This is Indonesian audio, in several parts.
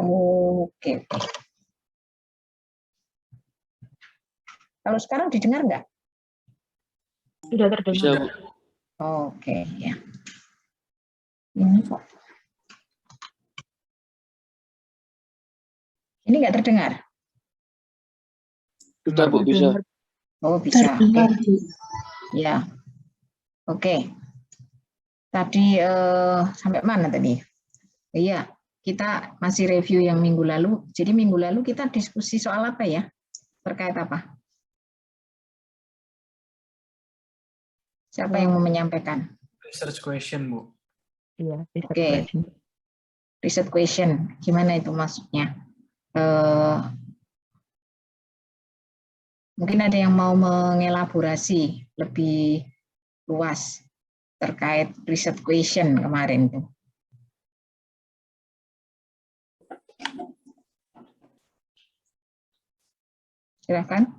Oke. Kalau sekarang didengar nggak? Sudah terdengar. Oke, ya. Ini kok. Ini nggak terdengar? Sudah, Bu, bisa. Oh, bisa. Oke. Ya. Oke. Tadi sampai mana tadi? Iya, kita masih review yang minggu lalu. Jadi minggu lalu kita diskusi soal apa ya? Terkait apa? Siapa yang mau menyampaikan? Research question, Bu. Iya, Oke. Research question. Gimana itu maksudnya? Mungkin ada yang mau mengelaborasi lebih luas terkait research question kemarin tuh. Silakan.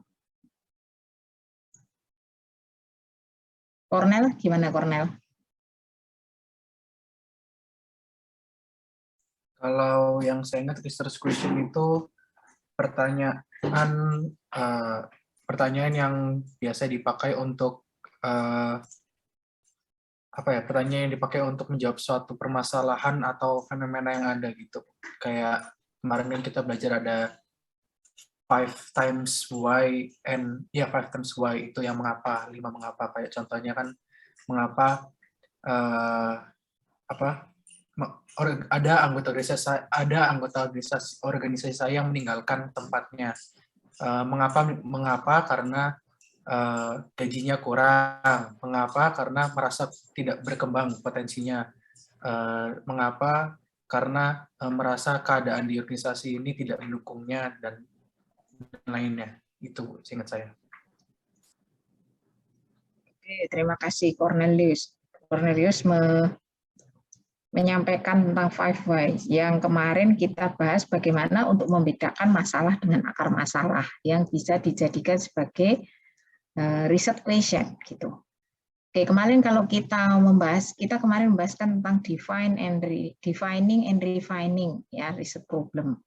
Cornel, gimana Cornel? Kalau yang saya ingat research question itu pertanyaan yang biasa dipakai untuk pertanyaan yang dipakai untuk menjawab suatu permasalahan atau fenomena yang ada gitu. Kayak kemarin kan kita belajar ada 5 times why and 5 times why itu yang mengapa, 5 mengapa. Kayak contohnya kan mengapa ada anggota organisasi saya yang meninggalkan tempatnya. Mengapa? Karena gajinya kurang. Mengapa? Karena merasa tidak berkembang potensinya. Mengapa? Karena merasa keadaan di organisasi ini tidak mendukungnya dan lainnya. Itu seingat saya. Oke, terima kasih Cornelius. Cornelius menyampaikan tentang 5 why. Yang kemarin kita bahas bagaimana untuk membedakan masalah dengan akar masalah yang bisa dijadikan sebagai research question gitu. Oke, kemarin kalau kita kemarin membahaskan tentang defining and refining ya research problem.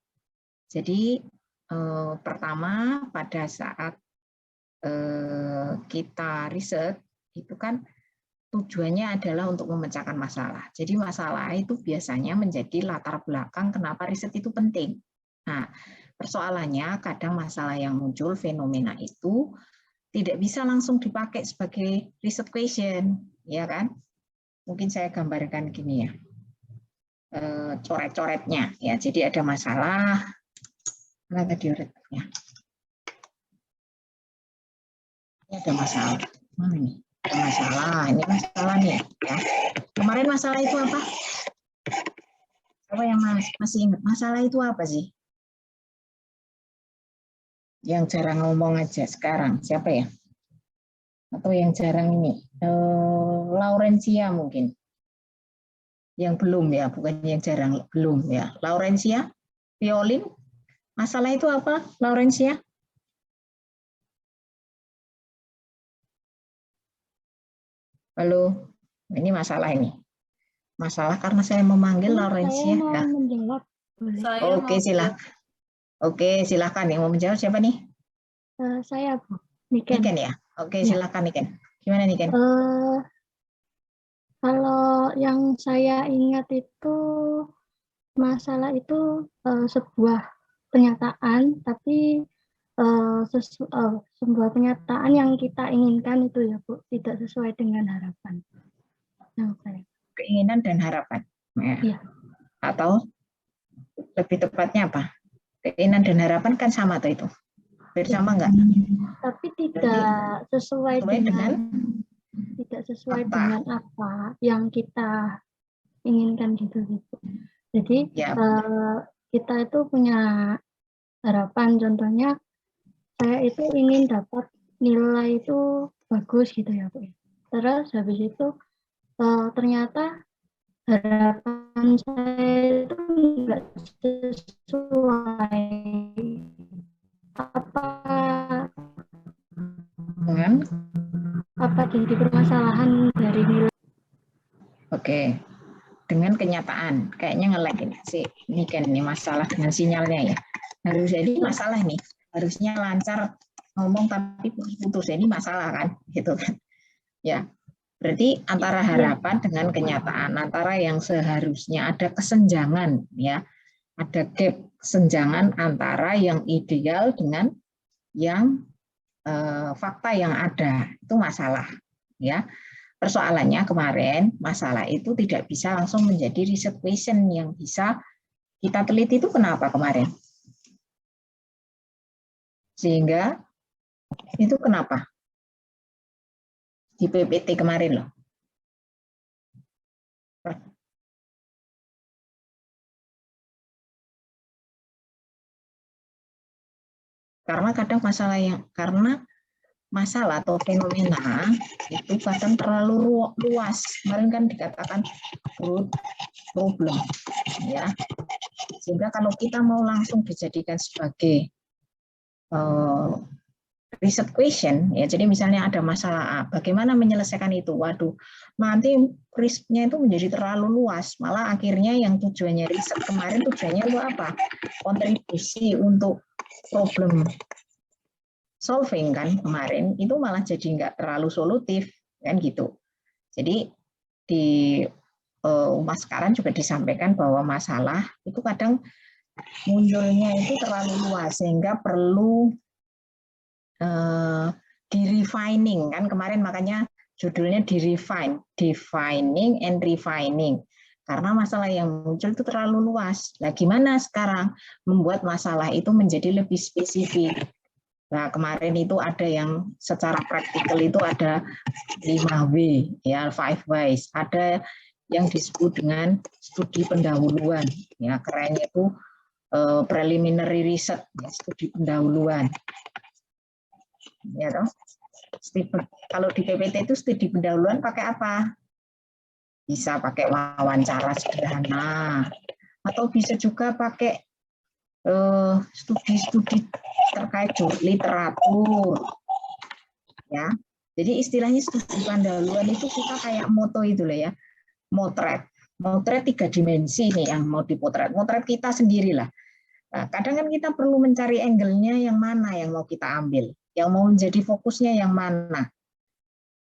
Jadi pertama pada saat kita riset itu kan tujuannya adalah untuk memecahkan masalah. Jadi masalah itu biasanya menjadi latar belakang kenapa riset itu penting. Nah, persoalannya kadang masalah yang muncul, fenomena itu tidak bisa langsung dipakai sebagai research question, ya kan? Mungkin saya gambarkan gini ya, coret-coretnya ya. Jadi ada masalah, mana tadi coretnya? Ini ada masalah, mana nih? Ada masalah, ini masalah nih ya. Kemarin masalah itu apa? Apa yang masih ingat? Masalah itu apa sih? Yang jarang ngomong aja sekarang, siapa ya? Atau yang jarang ini? Laurencia mungkin. Yang belum ya, bukan yang jarang, belum ya. Laurencia, violin, masalah itu apa, Laurencia? Halo, ini masalah ini. Masalah karena saya memanggil Laurencia. Saya mau menjawab. Oke, silakan. Oke, silakan. Yang mau menjawab siapa nih? Saya, Bu. Niken. Niken ya? Oke, silakan Niken. Gimana Niken? Kalau yang saya ingat itu masalah itu sebuah pernyataan, tapi sebuah pernyataan yang kita inginkan itu ya Bu, tidak sesuai dengan harapan. Keinginan dan harapan. Ya. Atau lebih tepatnya apa? Keinginan dan harapan kan sama tuh itu. Bersama enggak? Tapi tidak sesuai dengan tidak sesuai dengan apa yang kita inginkan gitu. Jadi ya, kita itu punya harapan, contohnya saya itu ingin dapat nilai itu bagus gitu ya Bu. Terus habis itu ternyata harapan saya itu enggak sesuai apa jadi permasalahan dari nilai. Oke, dengan kenyataan kayaknya nge-lag ini sih. Ini kan ini masalah dengan sinyalnya ya. Harus jadi masalah nih. Harusnya lancar ngomong tapi putus. Ini masalah kan, gitu kan. Ya. Berarti antara harapan dengan kenyataan, antara yang seharusnya ada kesenjangan ya. Ada gap kesenjangan antara yang ideal dengan yang fakta yang ada. Itu masalah ya. Persoalannya kemarin, masalah itu tidak bisa langsung menjadi riset question yang bisa kita teliti itu kenapa kemarin? Sehingga itu kenapa? Di PPT kemarin loh. Karena kadang masalah atau fenomena itu kadang terlalu luas. Kemarin kan dikatakan broad problem, ya. Sehingga kalau kita mau langsung dijadikan sebagai riset question, ya. Jadi misalnya ada masalah A, bagaimana menyelesaikan itu? Waduh, nanti risknya itu menjadi terlalu luas. Malah akhirnya yang tujuannya riset kemarin tujuannya itu apa? Kontribusi untuk problem solving kan kemarin itu malah jadi nggak terlalu solutif kan gitu. Jadi di UMAS sekarang juga disampaikan bahwa masalah itu kadang munculnya itu terlalu luas sehingga perlu di-refining kan kemarin, makanya judulnya di-refine, defining and refining. Karena masalah yang muncul itu terlalu luas. Nah, gimana sekarang membuat masalah itu menjadi lebih spesifik? Nah, kemarin itu ada yang secara praktikal itu ada 5W, ya 5 Whys. Ada yang disebut dengan studi pendahuluan, ya kerennya itu preliminary research, ya, studi pendahuluan. Ya toh. Kalau di PPT itu studi pendahuluan pakai apa? Bisa pakai wawancara sederhana, atau bisa juga pakai studi-studi terkait literatur, ya. Jadi istilahnya studi pendahuluan itu kita kayak moto itu loh ya, motret 3 dimensi nih yang mau dipotret, motret kita sendirilah. Nah, kadang kan kita perlu mencari angle-nya yang mana yang mau kita ambil, yang mau menjadi fokusnya yang mana,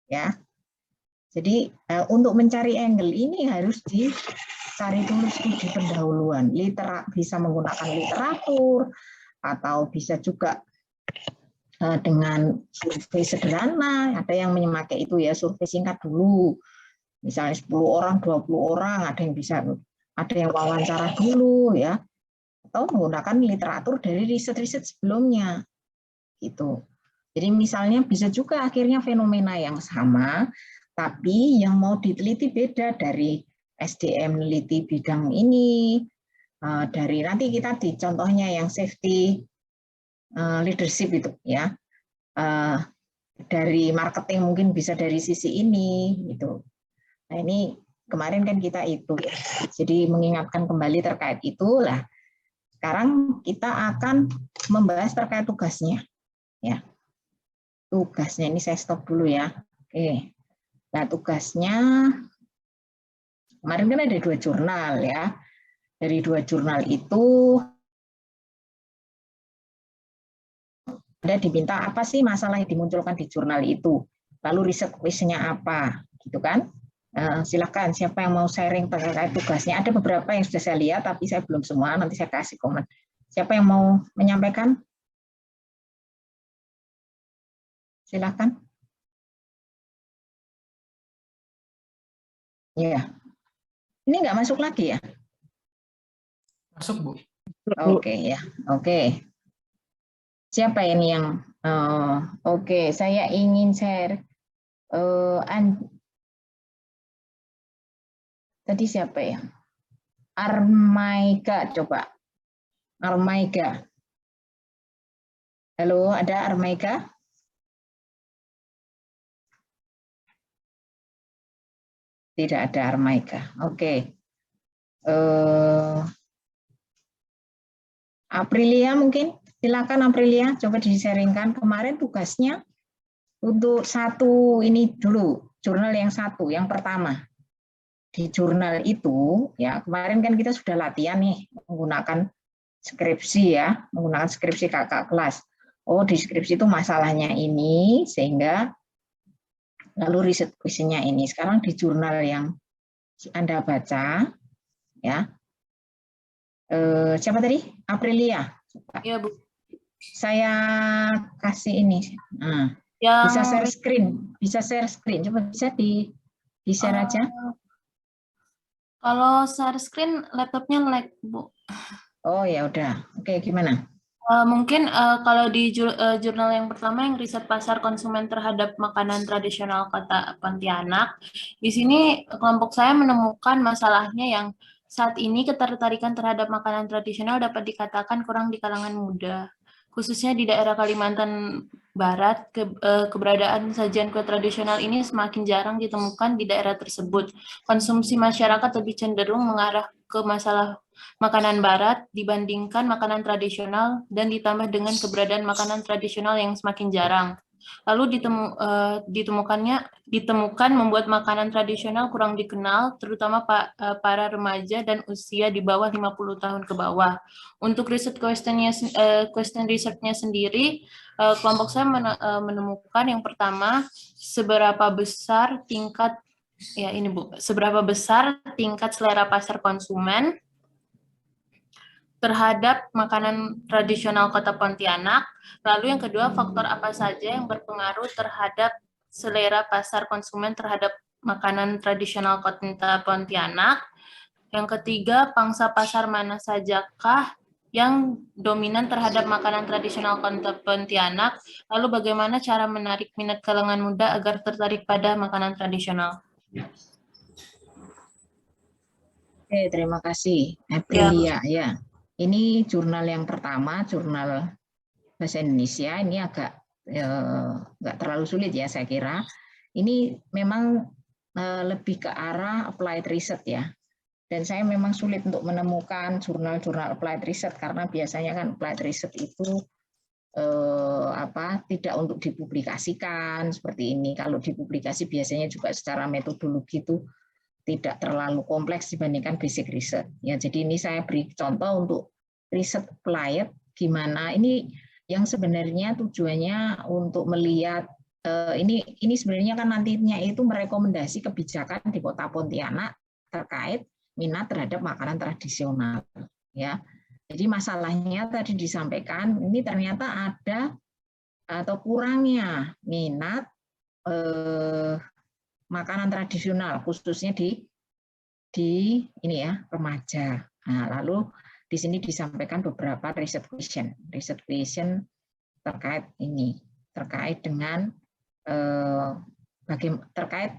ya. Jadi untuk mencari angle ini harus dicari dulu studi pendahuluan, bisa menggunakan literatur, atau bisa juga dengan survei sederhana. Ada yang memakai itu ya, survei singkat dulu, misalnya 10 orang, 20 orang, ada yang wawancara dulu ya, atau menggunakan literatur dari riset-riset sebelumnya gitu. Jadi misalnya bisa juga akhirnya fenomena yang sama, tapi yang mau diteliti beda, dari SDM meneliti bidang ini, dari nanti kita di contohnya yang safety leadership itu ya, dari marketing mungkin bisa dari sisi ini gitu. Nah ini kemarin kan kita itu ya, jadi mengingatkan kembali terkait itulah. Sekarang kita akan membahas terkait tugasnya ya. Tugasnya ini saya stop dulu ya. Oke. Nah, tugasnya kemarin kan ada 2 jurnal ya. Dari 2 jurnal itu ada diminta apa sih masalah yang dimunculkan di jurnal itu. Lalu riset question-nya apa, gitu kan? Silakan siapa yang mau sharing terkait tugasnya. Ada beberapa yang sudah saya lihat, tapi saya belum semua. Nanti saya kasih komen. Siapa yang mau menyampaikan? Silakan. Ya, ini nggak masuk lagi ya? Masuk, Bu. Oke ya, oke. Siapa ini yang? Oke, saya ingin share. Tadi siapa ya? Armaika, coba. Armaika. Halo, ada Armaika? Tidak ada Armaika. Oke. Aprilia mungkin, silakan Aprilia, coba di-sharingkan. Kemarin tugasnya untuk 1 ini dulu, jurnal yang 1, yang pertama. di jurnal itu ya kemarin kan kita sudah latihan nih menggunakan skripsi ya, menggunakan skripsi kakak kelas. Oh, di skripsi itu masalahnya ini sehingga lalu riset questionnya ini. Sekarang di jurnal yang Anda baca ya. Siapa tadi? Aprilia. Iya, Bu. Saya kasih ini. Nah, Yang bisa share screen, bisa share screen. Coba bisa di share aja. Kalau share screen laptopnya lag, Bu. Oh ya udah. Oke, gimana? Mungkin kalau di jurnal yang pertama yang riset pasar konsumen terhadap makanan tradisional Kota Pontianak, di sini kelompok saya menemukan masalahnya yang saat ini ketertarikan terhadap makanan tradisional dapat dikatakan kurang di kalangan muda. Khususnya di daerah Kalimantan Barat, keberadaan sajian kue tradisional ini semakin jarang ditemukan di daerah tersebut. Konsumsi masyarakat lebih cenderung mengarah ke masalah makanan barat dibandingkan makanan tradisional dan ditambah dengan keberadaan makanan tradisional yang semakin jarang. Lalu ditemukan membuat makanan tradisional kurang dikenal, terutama para remaja dan usia di bawah 50 tahun ke bawah. Untuk question research-nya sendiri, kelompok saya menemukan yang pertama, seberapa besar tingkat selera pasar konsumen terhadap makanan tradisional Kota Pontianak. Lalu yang kedua, faktor apa saja yang berpengaruh terhadap selera pasar konsumen terhadap makanan tradisional Kota Pontianak. Yang ketiga, pangsa pasar mana sajakah yang dominan terhadap makanan tradisional Kota Pontianak. Lalu bagaimana cara menarik minat kalangan muda agar tertarik pada makanan tradisional. Oke, terima kasih. Aprilia ya. Ini jurnal yang pertama, jurnal bahasa Indonesia. Ini agak nggak terlalu sulit ya saya kira. Ini memang lebih ke arah applied research ya. Dan saya memang sulit untuk menemukan jurnal-jurnal applied research karena biasanya kan applied research itu tidak untuk dipublikasikan seperti ini. Kalau dipublikasi biasanya juga secara metodologi itu tidak terlalu kompleks dibandingkan basic research. Ya, jadi ini saya beri contoh untuk riset applied, gimana ini yang sebenarnya tujuannya untuk melihat ini sebenarnya kan nantinya itu merekomendasi kebijakan di Kota Pontianak terkait minat terhadap makanan tradisional. Ya, jadi masalahnya tadi disampaikan ini ternyata ada atau kurangnya minat makanan tradisional khususnya di ini ya remaja. Nah, lalu di sini disampaikan beberapa riset question terkait dengan terkait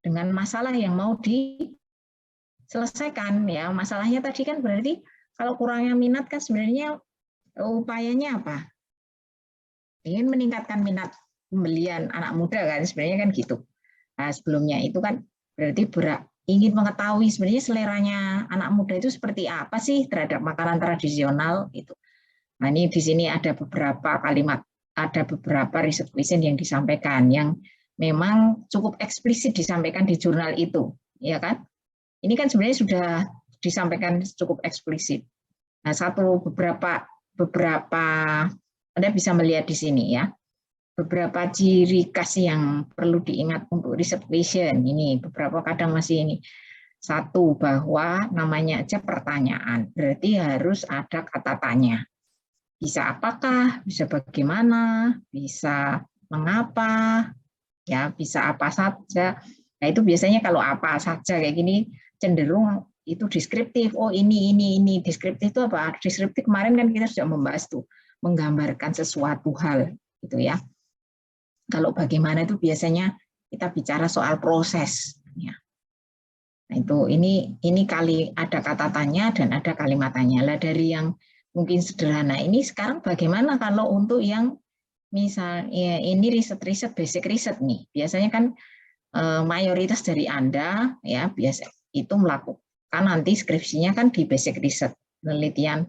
dengan masalah yang mau diselesaikan ya. Masalahnya tadi kan berarti kalau kurangnya minat kan sebenarnya upayanya apa? Ingin meningkatkan minat pembelian anak muda kan sebenarnya kan gitu. Nah, sebelumnya itu kan berarti ingin mengetahui sebenarnya seleranya anak muda itu seperti apa sih terhadap makanan tradisional itu. Nah, ini di sini ada beberapa kalimat, ada beberapa riset question yang disampaikan yang memang cukup eksplisit disampaikan di jurnal itu, ya kan? Ini kan sebenarnya sudah disampaikan cukup eksplisit. Nah, beberapa Anda bisa melihat di sini ya. Beberapa ciri khas yang perlu diingat untuk riset question ini beberapa kadang masih ini. Satu, bahwa namanya aja pertanyaan, berarti harus ada kata tanya. Bisa apakah, bisa bagaimana, bisa mengapa, ya bisa apa saja. Nah, itu biasanya kalau apa saja kayak gini cenderung itu deskriptif. Oh, ini deskriptif itu apa? Deskriptif kemarin kan kita sudah membahas tuh, menggambarkan sesuatu hal gitu ya. Kalau bagaimana itu biasanya kita bicara soal proses. Ya. Nah, itu ini kali ada kata tanya dan ada kalimat tanya. Lah dari yang mungkin sederhana ini sekarang bagaimana kalau untuk yang misalnya ini riset basic riset nih. Biasanya kan mayoritas dari Anda ya biasa itu melakukan nanti skripsinya kan di basic riset, penelitian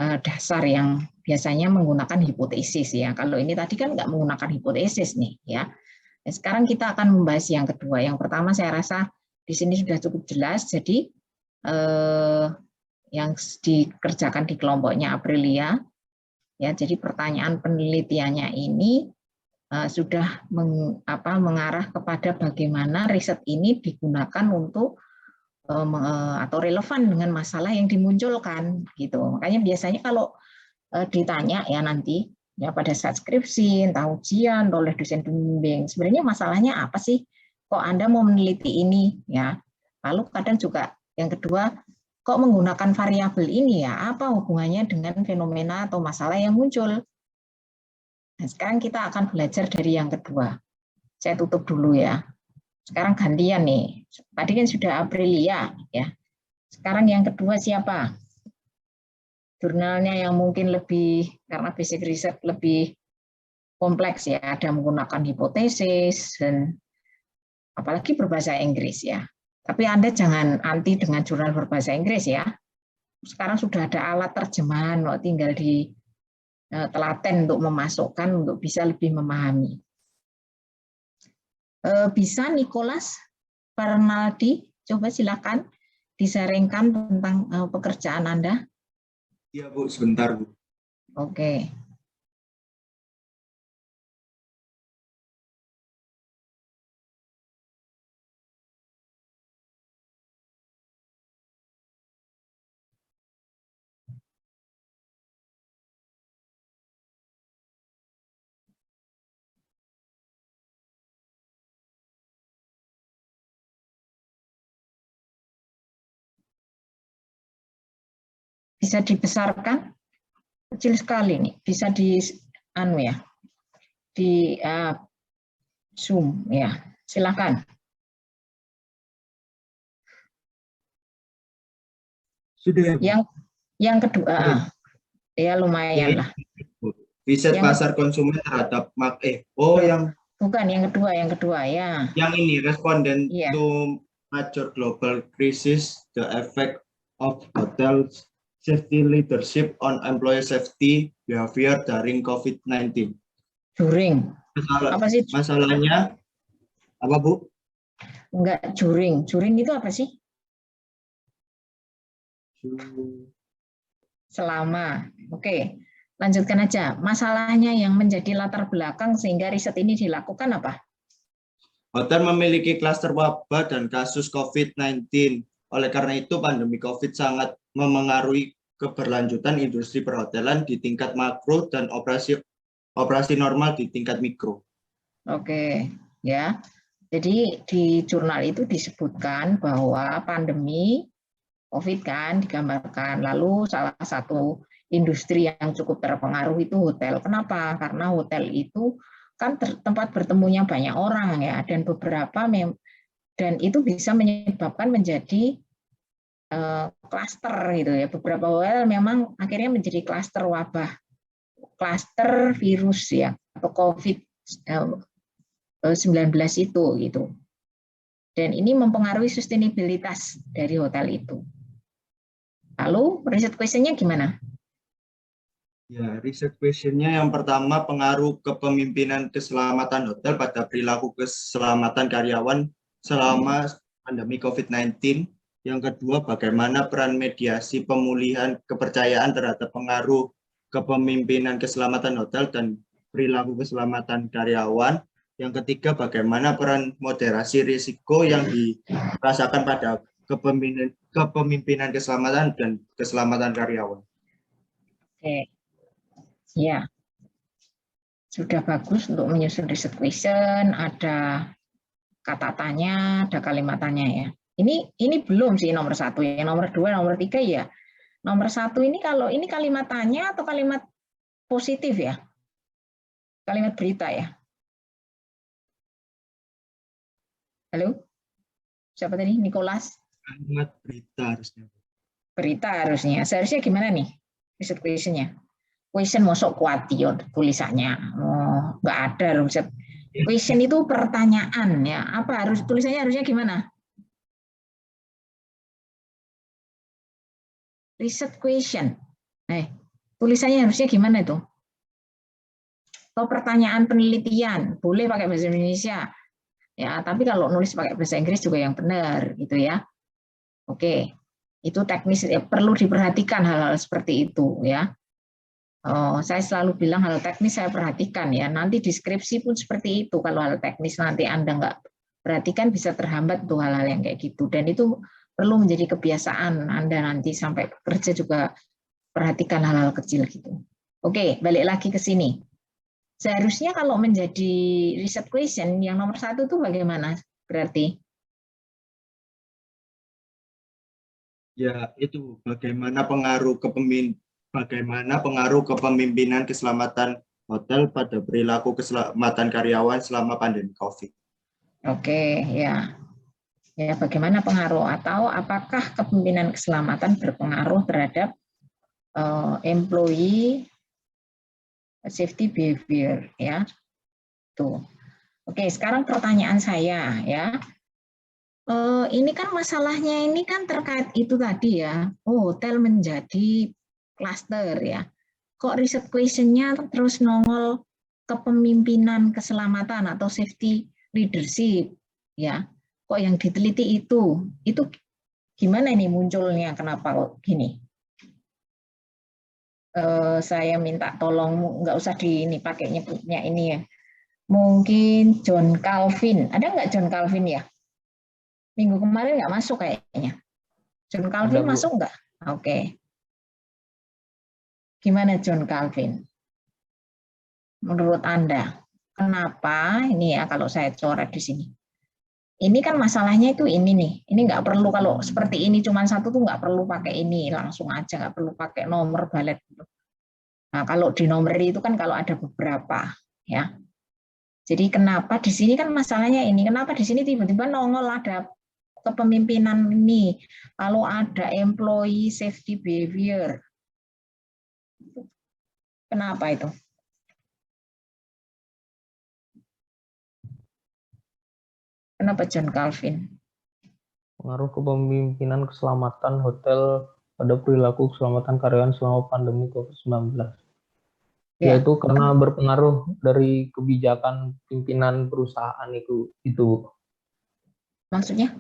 dasar yang biasanya menggunakan hipotesis ya. Kalau ini tadi kan nggak menggunakan hipotesis nih ya. Nah, sekarang kita akan membahas yang kedua. Yang pertama saya rasa di sini sudah cukup jelas. Jadi yang dikerjakan di kelompoknya Aprilia, ya, jadi pertanyaan penelitiannya ini sudah mengarah kepada bagaimana riset ini digunakan untuk atau relevan dengan masalah yang dimunculkan, gitu. Makanya biasanya kalau ditanya ya nanti ya pada saat skripsi, entah ujian oleh dosen pembimbing, sebenarnya masalahnya apa sih? Kok Anda mau meneliti ini, ya? Lalu kadang juga yang kedua, kok menggunakan variabel ini, ya? Apa hubungannya dengan fenomena atau masalah yang muncul? Nah, sekarang kita akan belajar dari yang kedua. Saya tutup dulu ya. Sekarang gantian nih. Tadi kan sudah Aprilia, ya. Sekarang yang kedua siapa? Jurnalnya yang mungkin lebih, karena basic research lebih kompleks ya, ada menggunakan hipotesis dan apalagi berbahasa Inggris ya. Tapi Anda jangan anti dengan jurnal berbahasa Inggris ya. Sekarang sudah ada alat terjemahan, tinggal di telaten untuk memasukkan untuk bisa lebih memahami. Bisa Nicholas Fernaldi, coba silakan disaringkan tentang pekerjaan Anda. Iya Bu, sebentar Bu. Oke. Bisa dibesarkan, kecil sekali nih, bisa di di zoom ya, silakan. Sudah ya, Yang kedua, ya lumayan lah. Riset pasar konsumen terhadap yang bukan yang kedua ya. Yang ini responden Iya. to major global crisis, the effect of hotel safety leadership on employee safety behavior during COVID-19. Juring. Apa sih? Masalahnya apa Bu? Enggak, juring. Juring itu apa sih? Selama. Oke, lanjutkan aja. Masalahnya yang menjadi latar belakang sehingga riset ini dilakukan apa? Hotel memiliki klaster wabah dan kasus COVID-19. Oleh karena itu, pandemi COVID sangat memengaruhi keberlanjutan industri perhotelan di tingkat makro dan operasi normal di tingkat mikro. Oke, ya. Jadi di jurnal itu disebutkan bahwa pandemi COVID kan digambarkan. Lalu salah satu industri yang cukup terpengaruh itu hotel. Kenapa? Karena hotel itu kan tempat bertemunya banyak orang ya, dan beberapa dan itu bisa menyebabkan menjadi klaster gitu ya. Beberapa hotel memang akhirnya menjadi klaster wabah, klaster virus ya, atau COVID-19 itu gitu. Dan ini mempengaruhi sustainabilitas dari hotel itu. Lalu riset questionnya gimana? Ya, riset questionnya yang pertama, pengaruh kepemimpinan keselamatan hotel pada perilaku keselamatan karyawan selama pandemi COVID-19. Yang kedua, bagaimana peran mediasi pemulihan kepercayaan terhadap pengaruh kepemimpinan keselamatan hotel dan perilaku keselamatan karyawan. Yang ketiga, bagaimana peran moderasi risiko yang dirasakan pada kepemimpinan keselamatan dan keselamatan karyawan. Oke, ya, sudah bagus untuk menyusun riset question. Ada kata tanya, ada kalimat tanya ya. Ini belum sih nomor 1 ya, nomor 2, nomor 3 ya. Nomor 1 ini kalau ini kalimat tanya atau kalimat positif ya, kalimat berita ya. Halo, siapa tadi? Nicholas? Kalimat berita harusnya. Berita harusnya. Seharusnya gimana nih riset questionnya? Question masuk kuatio tulisannya. Oh, nggak ada riset. Question itu pertanyaan ya. Apa tulisannya harusnya gimana? Riset question. Tulisannya harusnya gimana itu? Atau pertanyaan penelitian, boleh pakai bahasa Indonesia. ya. Tapi kalau nulis pakai bahasa Inggris juga yang benar, gitu ya. Oke, itu teknis ya, perlu diperhatikan hal-hal seperti itu ya. Saya selalu bilang hal teknis saya perhatikan ya. Nanti deskripsi pun seperti itu. Kalau hal teknis nanti Anda nggak perhatikan bisa terhambat tuh hal-hal yang kayak gitu. Dan itu perlu menjadi kebiasaan Anda nanti sampai bekerja juga perhatikan hal-hal kecil gitu. Oke, balik lagi ke sini. Seharusnya kalau menjadi research question yang nomor 1 tuh bagaimana berarti? Ya, itu bagaimana pengaruh kepemimpinan keselamatan hotel pada perilaku keselamatan karyawan selama pandemi COVID. Oke, ya. Ya, bagaimana pengaruh atau apakah kepemimpinan keselamatan berpengaruh terhadap employee safety behavior ya. Tuh. Oke, sekarang pertanyaan saya ya. Ini kan masalahnya ini kan terkait itu tadi ya. Hotel menjadi klaster ya. Kok riset question-nya terus nongol kepemimpinan keselamatan atau safety leadership ya. Kok yang diteliti itu gimana ini munculnya, kenapa kok gini? Saya minta tolong nggak usah pakai nyebutnya ini ya. Mungkin John Calvin, ada nggak John Calvin ya? Minggu kemarin nggak masuk kayaknya. John Calvin masuk nggak? Oke. Gimana John Calvin? Menurut Anda, kenapa ini ya kalau saya coret di sini? Ini kan masalahnya itu ini nih. Ini nggak perlu kalau seperti ini cuma satu tuh nggak perlu pakai ini langsung aja, nggak perlu pakai nomor balet. Nah kalau di nomor itu kan kalau ada beberapa ya. Jadi kenapa di sini kan masalahnya ini? Kenapa di sini tiba-tiba nongol ada kepemimpinan ini? Kalau ada employee safety behavior, kenapa itu? Kenapa John Calvin? Pengaruh kepemimpinan keselamatan hotel pada perilaku keselamatan karyawan selama pandemi COVID-19. Ya. Yaitu karena berpengaruh dari kebijakan pimpinan perusahaan itu. Maksudnya?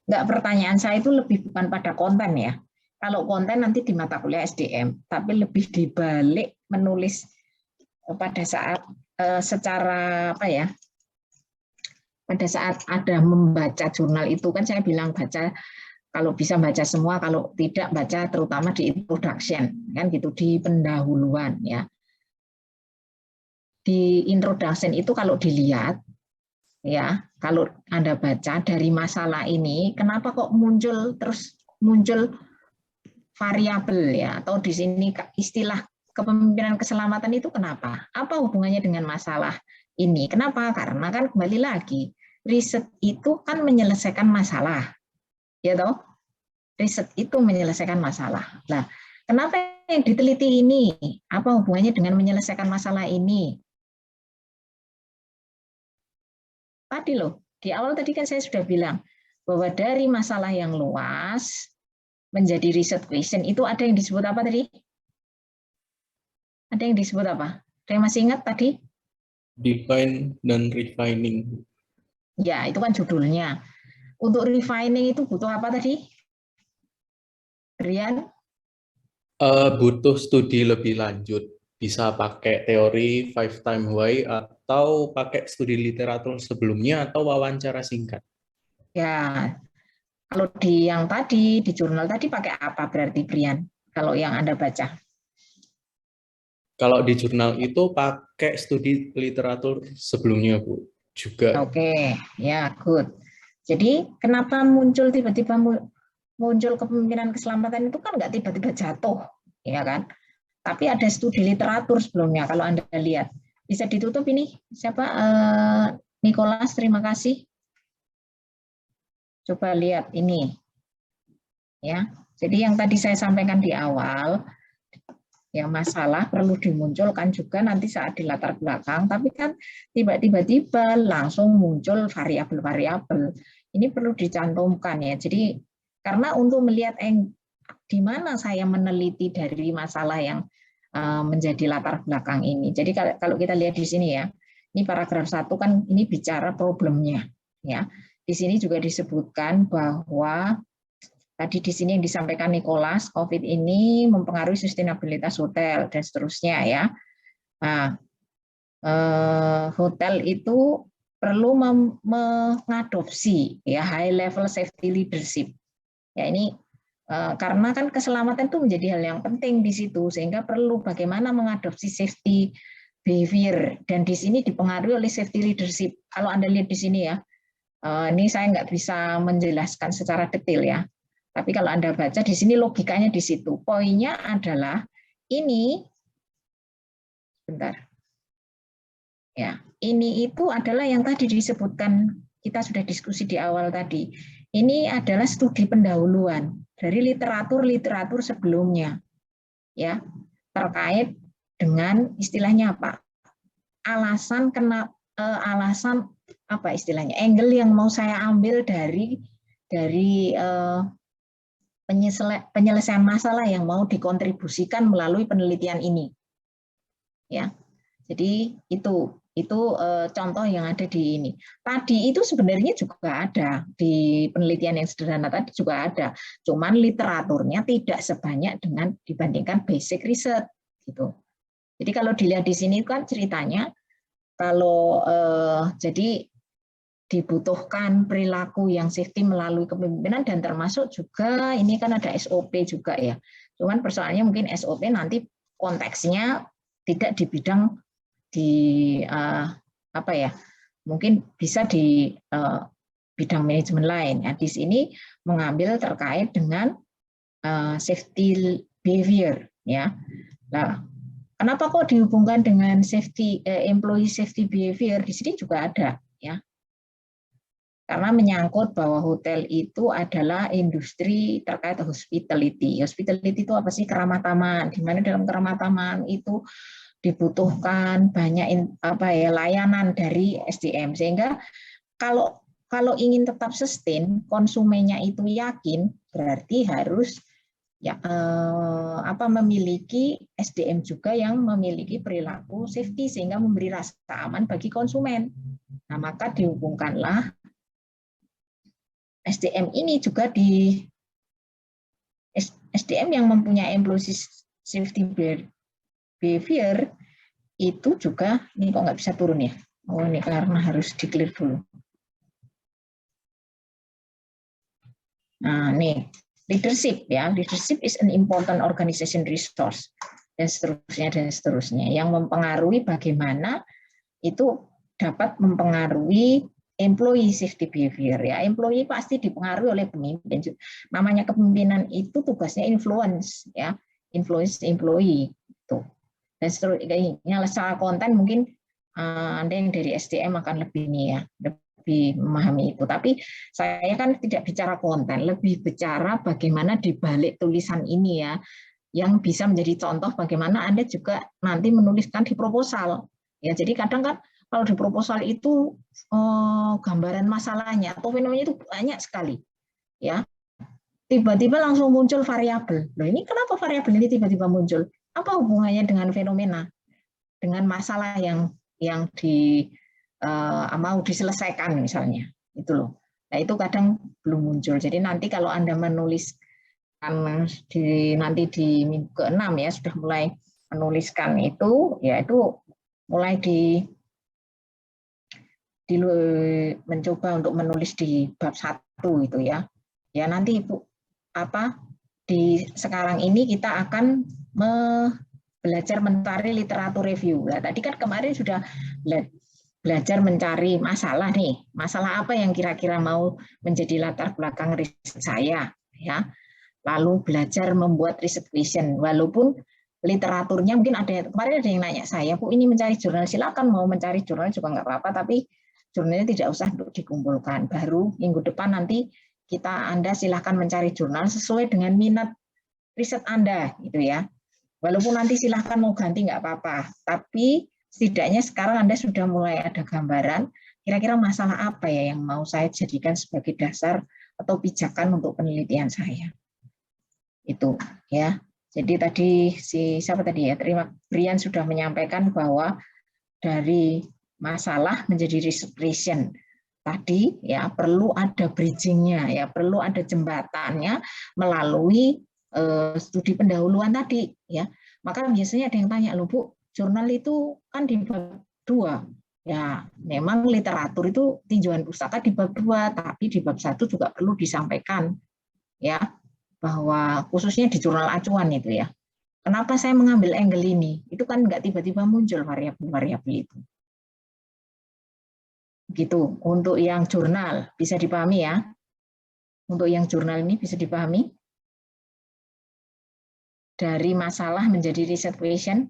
Enggak, pertanyaan saya itu lebih bukan pada konten ya. Kalau konten nanti di mata kuliah SDM, tapi lebih dibalik menulis pada saat secara apa ya? Pada saat ada membaca jurnal itu kan saya bilang baca kalau bisa baca semua, kalau tidak baca terutama di introduction kan gitu, di pendahuluan ya. Di introduction itu kalau dilihat ya, kalau Anda baca dari masalah ini kenapa kok muncul variabel ya, atau di sini istilah kepemimpinan keselamatan itu kenapa? Apa hubungannya dengan masalah ini? Kenapa? Karena kan kembali lagi riset itu kan menyelesaikan masalah, ya toh? Riset itu menyelesaikan masalah. Nah, kenapa yang diteliti ini? Apa hubungannya dengan menyelesaikan masalah ini? Tadi loh, di awal tadi kan saya sudah bilang bahwa dari masalah yang luas menjadi riset question itu ada yang disebut apa tadi? Ada yang disebut apa? Ada yang masih ingat tadi? Define dan refining. Ya, itu kan judulnya. Untuk refining itu butuh apa tadi? Rian? Butuh studi lebih lanjut. Bisa pakai teori 5 time why atau pakai studi literatur sebelumnya atau wawancara singkat. Ya, kalau di yang tadi, di jurnal tadi pakai apa berarti Brian? Kalau yang Anda baca? Kalau di jurnal itu pakai studi literatur sebelumnya, Bu. Juga. Oke, ya, good. Jadi kenapa muncul tiba-tiba muncul kepemimpinan keselamatan itu kan nggak tiba-tiba jatuh, ya kan? Tapi ada studi literatur sebelumnya. Kalau Anda lihat, bisa ditutup ini siapa? Nicholas, terima kasih. Coba lihat ini, ya. Jadi yang tadi saya sampaikan di awal. Yang masalah perlu dimunculkan juga nanti saat di latar belakang, tapi kan tiba-tiba langsung muncul variabel-variabel. Ini perlu dicantumkan ya. Jadi karena untuk melihat di mana saya meneliti dari masalah yang menjadi latar belakang ini. Jadi kalau kita lihat di sini ya, ini paragraf 1 kan ini bicara problemnya. ya. Di sini juga disebutkan bahwa tadi di sini yang disampaikan Nicholas, COVID ini mempengaruhi sustainabilitas hotel dan seterusnya ya. Nah, hotel itu perlu mengadopsi ya high level safety leadership. Ya ini karena kan keselamatan itu menjadi hal yang penting di situ, sehingga perlu bagaimana mengadopsi safety behavior, dan di sini dipengaruhi oleh safety leadership. Kalau Anda lihat di sini ya, ini saya nggak bisa menjelaskan secara detail ya, tapi kalau Anda baca di sini logikanya di situ. Poinnya adalah ini, bentar, ya ini itu adalah yang tadi disebutkan, kita sudah diskusi di awal tadi. Ini adalah studi pendahuluan dari literatur sebelumnya, ya terkait dengan istilahnya apa? Alasan apa istilahnya? Angle yang mau saya ambil dari penyelesaian masalah yang mau dikontribusikan melalui penelitian ini. Ya. Jadi itu contoh yang ada di ini. Tadi itu sebenarnya juga ada di penelitian yang sederhana tadi juga ada, cuman literaturnya tidak sebanyak dengan dibandingkan basic research gitu. Jadi kalau dilihat di sini kan ceritanya kalau jadi dibutuhkan perilaku yang safety melalui kepemimpinan, dan termasuk juga ini kan ada SOP juga ya. Cuman persoalannya mungkin SOP nanti konteksnya tidak di bidang apa ya, mungkin bisa di bidang manajemen lain. Ya, di sini mengambil terkait dengan safety behavior ya. Nah, kenapa kok dihubungkan dengan safety employee safety behavior? Di sini juga ada ya. Karena menyangkut bahwa hotel itu adalah industri terkait hospitality. Hospitality itu apa sih? Keramataman. Di mana dalam keramataman itu dibutuhkan banyak layanan dari SDM, sehingga kalau ingin tetap sustain, konsumennya itu yakin, berarti harus ya memiliki SDM juga yang memiliki perilaku safety sehingga memberi rasa aman bagi konsumen. Nah, maka dihubungkanlah SDM ini juga di SDM yang mempunyai employee safety behavior itu juga, ini kok nggak bisa turun ya? Oh ini karena harus di-clear dulu. Nah nih, leadership ya, leadership is an important organization resource, dan seterusnya, yang mempengaruhi bagaimana itu dapat mempengaruhi employee safety behavior ya. Employee pasti dipengaruhi oleh pemimpin. Namanya kepemimpinan itu tugasnya influence ya, influence employee itu. Dan seterusnya secara konten mungkin Anda yang dari SDM akan lebih ini ya, lebih memahami itu. Tapi saya kan tidak bicara konten, lebih bicara bagaimana di balik tulisan ini ya, yang bisa menjadi contoh bagaimana Anda juga nanti menuliskan di proposal. Ya, jadi kadang kan kalau di proposal itu gambaran masalahnya atau fenomenanya itu banyak sekali. Ya. Tiba-tiba langsung muncul variabel. Loh, ini kenapa variabel ini tiba-tiba muncul? Apa hubungannya dengan fenomena, dengan masalah yang mau diselesaikan misalnya, itu loh. Nah itu kadang belum muncul. Jadi nanti kalau Anda menuliskan nanti di minggu ke-6 ya sudah mulai menuliskan itu, ya itu mulai mencoba untuk menulis di bab 1 itu ya. Ya nanti Ibu sekarang ini kita akan belajar mencari literatur review. Nah, tadi kan kemarin sudah belajar mencari masalah nih. Masalah apa yang kira-kira mau menjadi latar belakang riset saya ya. Lalu belajar membuat riset question. Walaupun literaturnya mungkin kemarin ada yang nanya saya, Bu ini mencari jurnal, silakan mau mencari jurnal juga nggak apa-apa, tapi jurnalnya tidak usah untuk dikumpulkan. Baru minggu depan nanti Anda silakan mencari jurnal sesuai dengan minat riset Anda gitu ya. Walaupun nanti silahkan mau ganti nggak apa-apa, tapi setidaknya sekarang Anda sudah mulai ada gambaran kira-kira masalah apa ya yang mau saya jadikan sebagai dasar atau pijakan untuk penelitian saya. Itu ya. Jadi tadi siapa tadi ya? Brian sudah menyampaikan bahwa dari masalah menjadi research question. tadi ya perlu ada bridging-nya ya, perlu ada jembatannya melalui studi pendahuluan tadi ya. Maka biasanya ada yang tanya, loh Bu, jurnal itu kan di bab 2. Ya, memang literatur itu tinjauan pustaka di bab 2, tapi di bab 1 juga perlu disampaikan ya, bahwa khususnya di jurnal acuan itu ya. Kenapa saya mengambil angle ini? Itu kan nggak tiba-tiba muncul variabel-variabel itu. Gitu. Untuk yang jurnal bisa dipahami ya. Untuk yang jurnal ini bisa dipahami. Dari masalah menjadi riset question.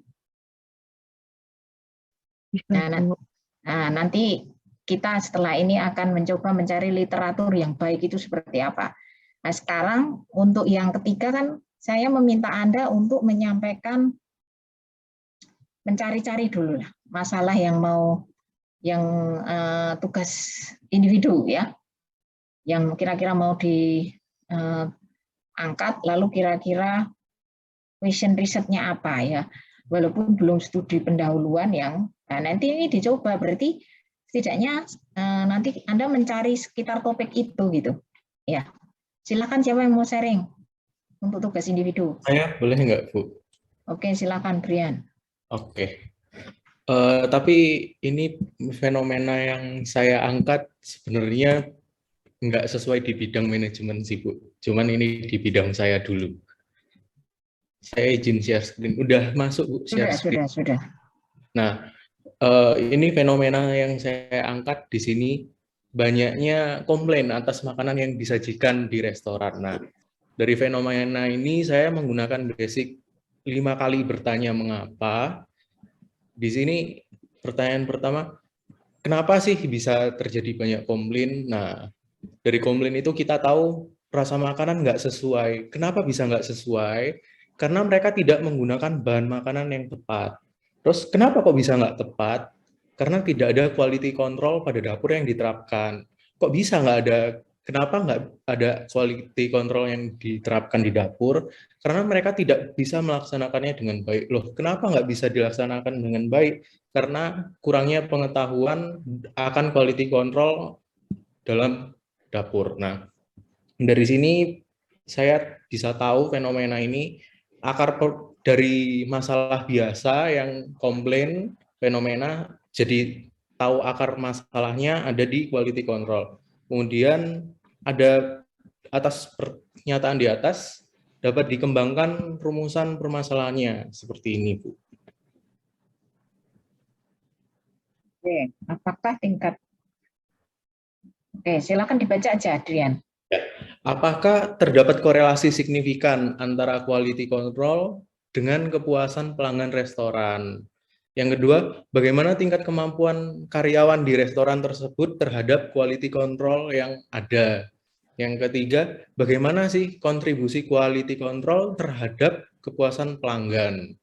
Nah, nanti kita setelah ini akan mencoba mencari literatur yang baik itu seperti apa. Nah, sekarang untuk yang ketiga kan saya meminta Anda untuk menyampaikan, mencari-cari dulu lah masalah yang tugas individu ya, yang kira-kira mau diangkat, lalu kira-kira question risetnya apa ya, walaupun belum studi pendahuluan yang nanti ini dicoba, berarti setidaknya nanti Anda mencari sekitar topik itu gitu ya. Silakan siapa yang mau sharing untuk tugas individu? Saya boleh nggak, Bu? Oke, silakan Brian. Oke. Tapi ini fenomena yang saya angkat sebenarnya nggak sesuai di bidang manajemen sih, Bu. Cuman ini di bidang saya dulu. Saya izin share screen. Udah masuk, Bu, share screen? Sudah. Nah, ini fenomena yang saya angkat di sini, banyaknya komplain atas makanan yang disajikan di restoran. Nah, dari fenomena ini saya menggunakan basic 5 kali bertanya mengapa. Di sini pertanyaan pertama, kenapa sih bisa terjadi banyak komplain? Nah, dari komplain itu kita tahu rasa makanan nggak sesuai. Kenapa bisa nggak sesuai? Karena mereka tidak menggunakan bahan makanan yang tepat. Terus kenapa kok bisa nggak tepat? Karena tidak ada quality control pada dapur yang diterapkan. Kok bisa nggak ada? Kenapa nggak ada quality control yang diterapkan di dapur? Karena mereka tidak bisa melaksanakannya dengan baik. Loh, kenapa nggak bisa dilaksanakan dengan baik? Karena kurangnya pengetahuan akan quality control dalam dapur. Nah, dari sini saya bisa tahu fenomena ini akar dari masalah biasa yang komplain fenomena, jadi tahu akar masalahnya ada di quality control. Kemudian ada atas pernyataan di atas dapat dikembangkan rumusan permasalahannya seperti ini, Bu. Oke, apakah tingkat? Oke, silakan dibaca aja, Adrian. Ya. Apakah terdapat korelasi signifikan antara quality control dengan kepuasan pelanggan restoran? Yang kedua, bagaimana tingkat kemampuan karyawan di restoran tersebut terhadap quality control yang ada? Yang ketiga, bagaimana sih kontribusi quality control terhadap kepuasan pelanggan?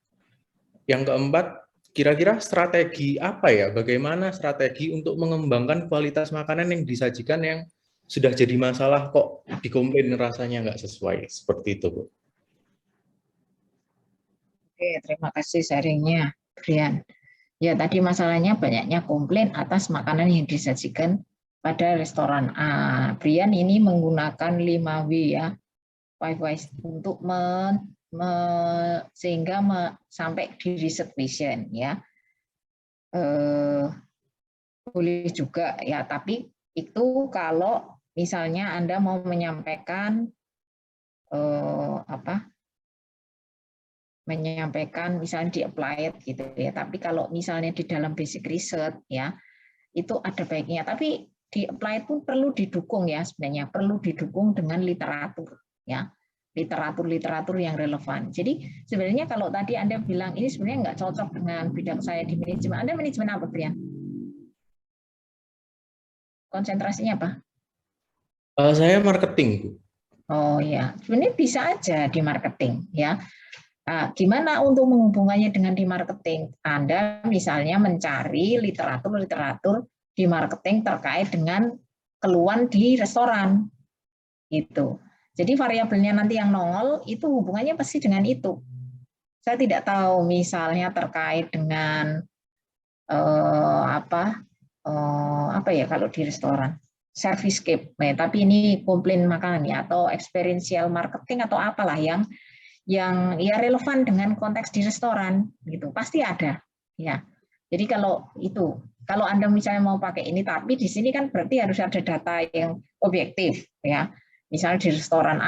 Yang keempat, kira-kira strategi apa ya? Bagaimana strategi untuk mengembangkan kualitas makanan yang disajikan yang sudah jadi masalah kok dikomplain rasanya nggak sesuai? Seperti itu, Bu. Oke, terima kasih sharingnya, Brian. Ya, tadi masalahnya banyaknya komplain atas makanan yang disajikan pada restoran A. Brian ini menggunakan 5W ya, 5W untuk sehingga sampai di riset question ya. Boleh juga ya, tapi itu kalau misalnya Anda mau menyampaikan menyampaikan misalnya di applied gitu ya, tapi kalau misalnya di dalam basic research ya itu ada baiknya, tapi di applied pun perlu didukung ya, sebenarnya perlu didukung dengan literatur ya, literatur yang relevan. Jadi sebenarnya kalau tadi Anda bilang ini sebenarnya nggak cocok dengan bidang saya di manajemen, Anda manajemen apa, Brian? Konsentrasinya apa? Saya marketing, Bu. Oh ya, sebenarnya bisa aja di marketing ya. Nah, gimana untuk menghubungannya dengan di marketing? Anda misalnya mencari literatur di marketing terkait dengan keluhan di restoran, gitu. Jadi variabelnya nanti yang nongol itu hubungannya pasti dengan itu. Saya tidak tahu misalnya terkait dengan apa ya kalau di restoran. servicescape, tapi ini komplain makanan ya, atau experiential marketing atau apalah yang ya relevan dengan konteks di restoran gitu, pasti ada ya. Jadi kalau Anda misalnya mau pakai ini, tapi di sini kan berarti harus ada data yang objektif ya. Misalnya di restoran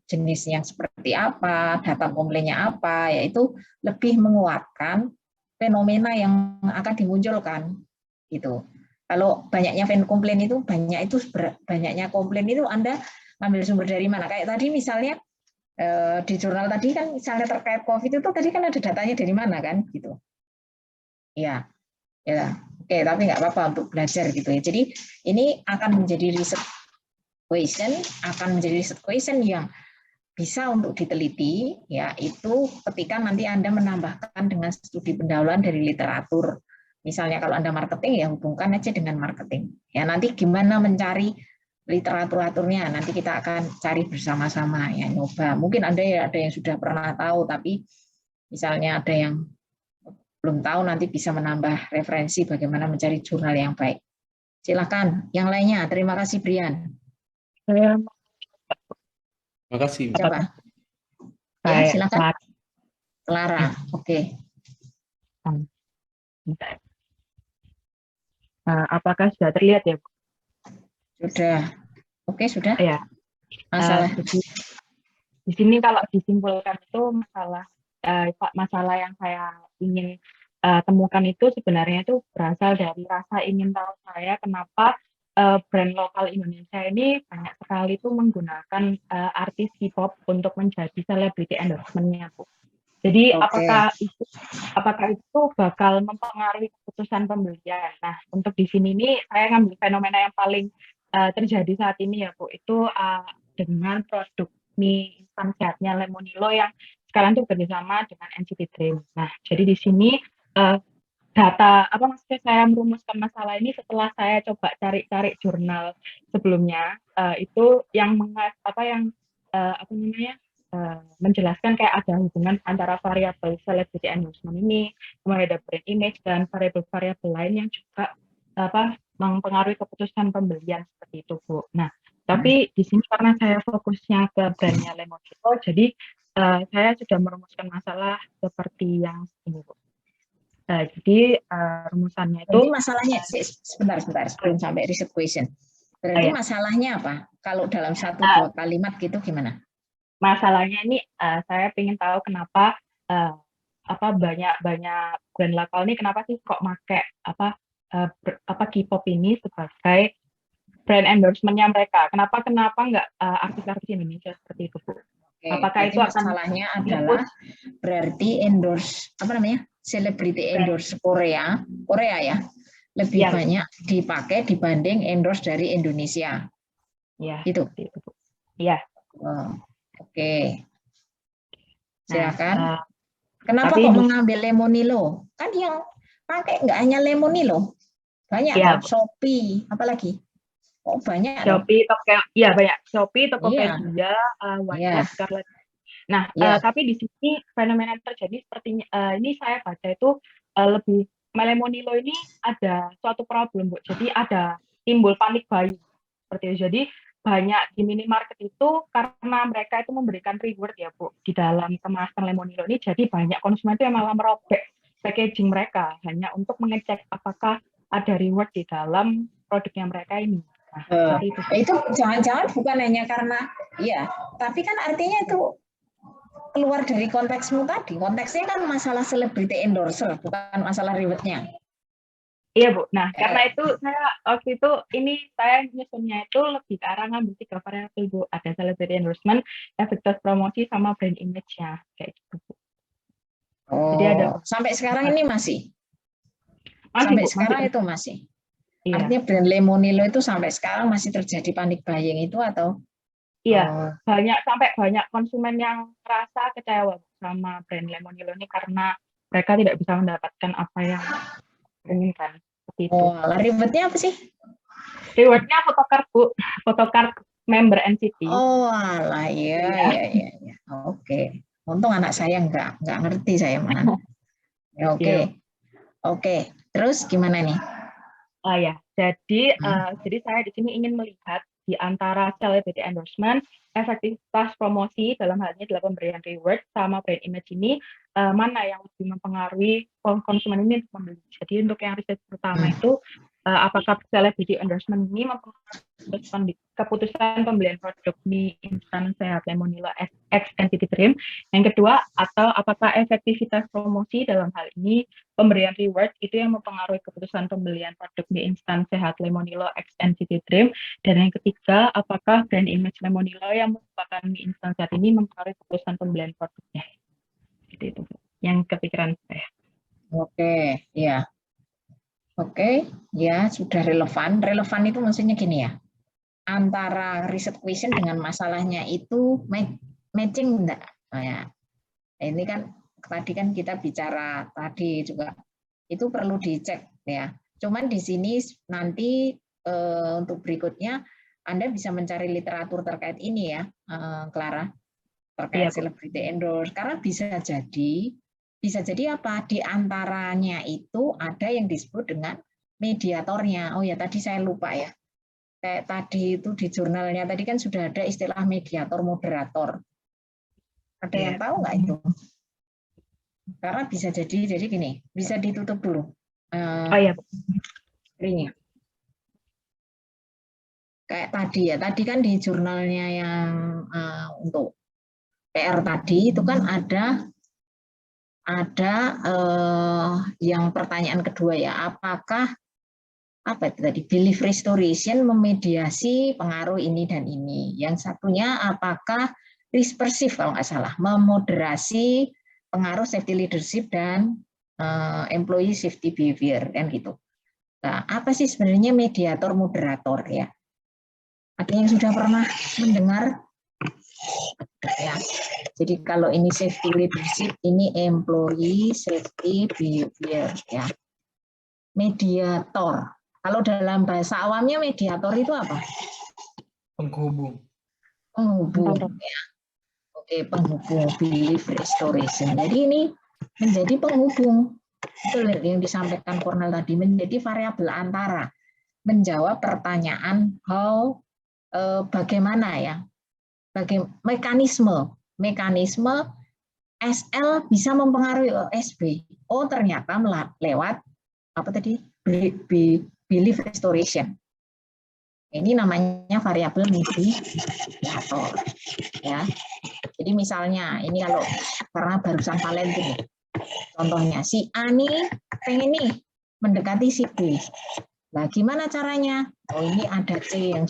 jenisnya yang seperti apa, data komplainnya apa, yaitu lebih menguatkan fenomena yang akan dimunculkan gitu. Kalau banyaknya komplain itu banyaknya komplain itu Anda ambil sumber dari mana? Kayak tadi misalnya di jurnal tadi kan misalnya terkait COVID itu tadi kan ada datanya dari mana kan gitu. Ya. Oke, tapi nggak apa-apa untuk belajar gitu ya. Jadi ini akan menjadi riset question yang bisa untuk diteliti, ya itu ketika nanti Anda menambahkan dengan studi pendahuluan dari literatur. Misalnya kalau Anda marketing, ya hubungkan aja dengan marketing. Ya nanti gimana mencari literaturnya, nanti kita akan cari bersama-sama, ya nyoba. Mungkin ada yang sudah pernah tahu, tapi misalnya ada yang belum tahu, nanti bisa menambah referensi bagaimana mencari jurnal yang baik. Silakan, yang lainnya. Terima kasih, Brian. Terima kasih. Siapa? Ya, silakan. Clara, oke. Apakah sudah terlihat ya, Bu? Sudah. Oke, sudah. Ya. Masalah. Di sini kalau disimpulkan itu masalah yang saya ingin temukan itu sebenarnya itu berasal dari rasa ingin tahu saya kenapa brand lokal Indonesia ini banyak sekali itu menggunakan artis K-pop untuk menjadi celebrity endorsement-nya, Bu. Jadi apakah itu bakal mempengaruhi keputusan pembelian? Nah, untuk di sini ini saya ngambil fenomena yang paling terjadi saat ini ya, Bu, itu dengan produk mie instan sehatnya Lemonilo yang sekarang itu bekerjasama dengan NCT Dream. Nah, jadi di sini maksudnya saya merumuskan masalah ini setelah saya coba cari-cari jurnal sebelumnya itu yang menjelaskan kayak ada hubungan antara variabel celebrity endorsement ini, kemudian ada brand image dan variabel-variabel lain yang juga mempengaruhi keputusan pembelian seperti itu, Bu. Nah, tapi di sini karena saya fokusnya ke brandnya Lemonilo, jadi saya sudah merumuskan masalah seperti yang ini, Bu. Jadi rumusannya itu. Jadi masalahnya sebentar sebelum sampai riset question. Berarti masalahnya apa? Kalau dalam 1-2 kalimat gitu gimana? Masalahnya ini saya ingin tahu kenapa banyak brand lokal ini kenapa sih kok pakai K-pop ini sebagai brand endorsement-nya mereka. Kenapa nggak artis-artis Indonesia seperti itu, Bu? Apakah itu masalahnya adalah berarti celebrity endorse Korea ya lebih banyak dipakai dibanding endorse dari Indonesia. Ya. Gitu. Iya. Oke. Silakan. Kenapa kok mengambil Lemonilo? Kan yang pakai nggak hanya Lemonilo, banyak Shopee, apalagi? Oh banyak. Shopee, banyak. Shopee, Tokopedia, WhatsApp, Scarlett. Nah, tapi di sini fenomena terjadi sepertinya ini saya baca itu lebih Lemonilo ini ada suatu problem, Bu. Jadi ada timbul panik buying seperti itu. Jadi banyak di minimarket itu karena mereka itu memberikan reward ya, Bu, di dalam kemasan Lemonilo ini. Jadi banyak konsumen itu yang malah merobek packaging mereka hanya untuk mengecek apakah ada reward di dalam produknya mereka ini. Nah, itu jangan-jangan bukan hanya karena tapi kan artinya itu keluar dari konteksmu tadi. Konteksnya kan masalah celebrity endorser, bukan masalah rewardnya. Iya, Bu. Nah, karena itu saya waktu itu saya nyusunnya itu lebih ke arah ngambil 3 variabel, Bu. Ada celebrity endorsement, efektivitas promosi, sama brand image-nya kayak gitu, Bu. Jadi ada sampai sekarang ini masih sampai Bu, sekarang itu masih. Iya. Artinya brand Lemonilo itu sampai sekarang masih terjadi panik buying itu atau? Iya, banyak konsumen yang merasa kecewa sama brand Lemonilo ini karena mereka tidak bisa mendapatkan apa yang inginkan seperti itu. Rewardnya apa sih? Rewardnya photocard, Bu, photocard member NCT. Iya. Oke. Untung anak saya nggak ngerti saya mana. Oke. Terus gimana nih? Ya, Jadi jadi saya di sini ingin melihat di antara celebrity endorsement, efektivitas promosi dalam hal ini adalah pemberian reward sama brand image ini mana yang lebih mempengaruhi konsumen ini untuk membeli. Jadi untuk yang riset pertama itu apakah celebrity endorsement ini mempengaruhi keputusan pembelian produk mie instan sehat Lemonilo X Entity Cream. Yang kedua, atau apakah efektivitas promosi dalam hal ini pemberian reward itu yang mempengaruhi keputusan pembelian produk mie instan sehat Lemonilo X Entity Cream. Dan yang ketiga, apakah brand image Lemonilo yang merupakan mie instan sehat ini mempengaruhi keputusan pembelian produknya. Jadi itu yang kepikiran saya. Oke, ya. Oke, ya sudah relevan. Relevan itu maksudnya gini ya. Antara riset question dengan masalahnya itu matching enggak? Nah, ya. Ini kan tadi kan kita bicara tadi juga itu perlu dicek ya. Cuman di sini nanti untuk berikutnya Anda bisa mencari literatur terkait ini ya, Clara, terkait celebrity endorse. Karena bisa jadi apa? Di antaranya itu ada yang disebut dengan mediatornya. Oh ya, tadi saya lupa ya. Kayak tadi itu di jurnalnya tadi kan sudah ada istilah mediator moderator. Ada yang tahu nggak itu? Karena bisa jadi gini, bisa ditutup dulu. Oh iya. Screen-nya. Kayak tadi ya, tadi kan di jurnalnya yang untuk PR tadi itu kan ada yang pertanyaan kedua ya, apakah apa itu tadi belief restoration memediasi pengaruh ini dan ini. Yang satunya apakah dispersif kalau nggak salah memoderasi pengaruh safety leadership dan employee safety behavior kan gitu. Nah, apa sih sebenarnya mediator moderator ya? Ada yang sudah pernah mendengar? Ya. Jadi kalau ini safety leadership, ini employee safety behavior ya. Mediator. Kalau dalam bahasa awamnya mediator itu apa? Penghubung. Penghubung ya. Oke, penghubung belief restoration. Jadi ini menjadi penghubung. Betul yang disampaikan Cornel tadi, menjadi variabel antara menjawab pertanyaan bagaimana ya, mekanisme SL bisa mempengaruhi OSB. Oh ternyata lewat apa tadi belief restoration. Ini namanya variabel mediator ya. Jadi misalnya ini kalau karena barusan Valentine, contohnya si A nih pengen nih mendekati si B. Nah, gimana caranya? Oh, ini ada C yang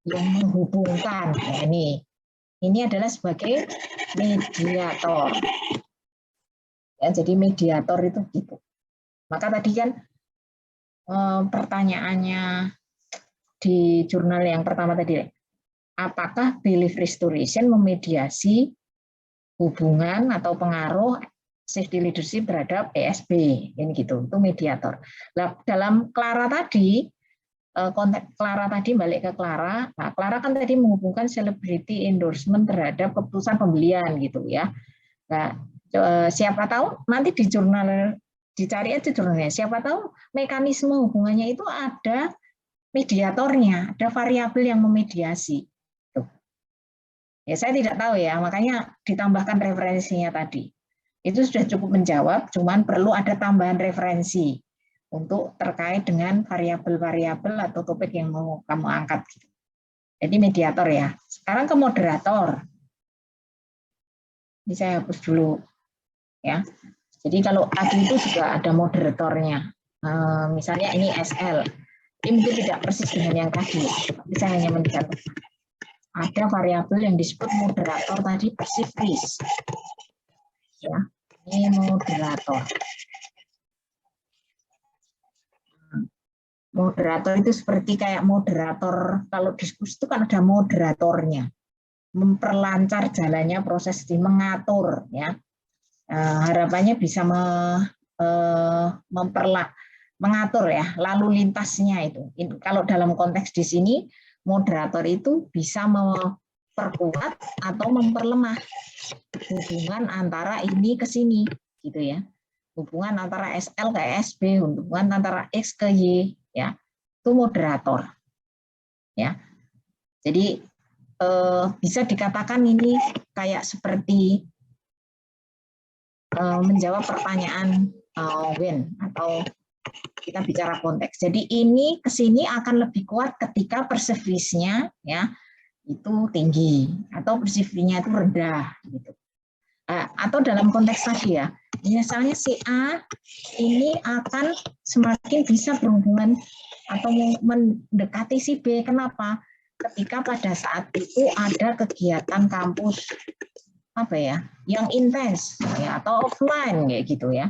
menghubungkan. Nah, ini adalah sebagai mediator. Ya, jadi mediator itu gitu. Maka tadi kan pertanyaannya di jurnal yang pertama tadi, apakah belief restoration memediasi hubungan atau pengaruh safety leadership terhadap ESB, ini gitu, itu mediator. Nah, dalam Clara tadi, konteks Clara tadi balik ke Clara, nah Clara kan tadi menghubungkan celebrity endorsement terhadap keputusan pembelian gitu ya. Nah, siapa tahu nanti di jurnal dicari aja jurnalnya, siapa tahu mekanisme hubungannya itu ada mediatornya, ada variabel yang memediasi. Tuh. Ya saya tidak tahu ya, makanya ditambahkan referensinya tadi. Itu sudah cukup menjawab, cuman perlu ada tambahan referensi untuk terkait dengan variabel-variabel atau topik yang mau kamu angkat. Jadi mediator ya. Sekarang ke moderator. Ini saya hapus dulu. Ya. Jadi kalau tadi itu juga ada moderatornya. Misalnya ini SL. Ini mungkin tidak persis dengan yang tadi. Tapi saya hanya mencatat. Ada variabel yang disebut moderator tadi perceived risk. Ya, ini moderator. Moderator itu seperti kayak moderator, kalau diskusi itu kan ada moderatornya, memperlancar jalannya proses mengatur ya. Harapannya bisa mengatur ya lalu lintasnya itu. Kalau dalam konteks di sini moderator itu bisa memperkuat atau memperlemah hubungan antara ini ke sini gitu ya. Hubungan antara SL ke SB, hubungan antara X ke Y ya. itu moderator. Ya. Jadi bisa dikatakan ini kayak seperti menjawab pertanyaan when atau kita bicara konteks. Jadi ini ke sini akan lebih kuat ketika perceived-nya ya itu tinggi atau perceived-nya itu rendah gitu. Atau dalam konteks tadi ya, misalnya si A ini akan semakin bisa berhubungan atau mendekati si B. Kenapa? Ketika pada saat itu ada kegiatan kampus apa ya, yang intens ya atau offline kayak gitu ya.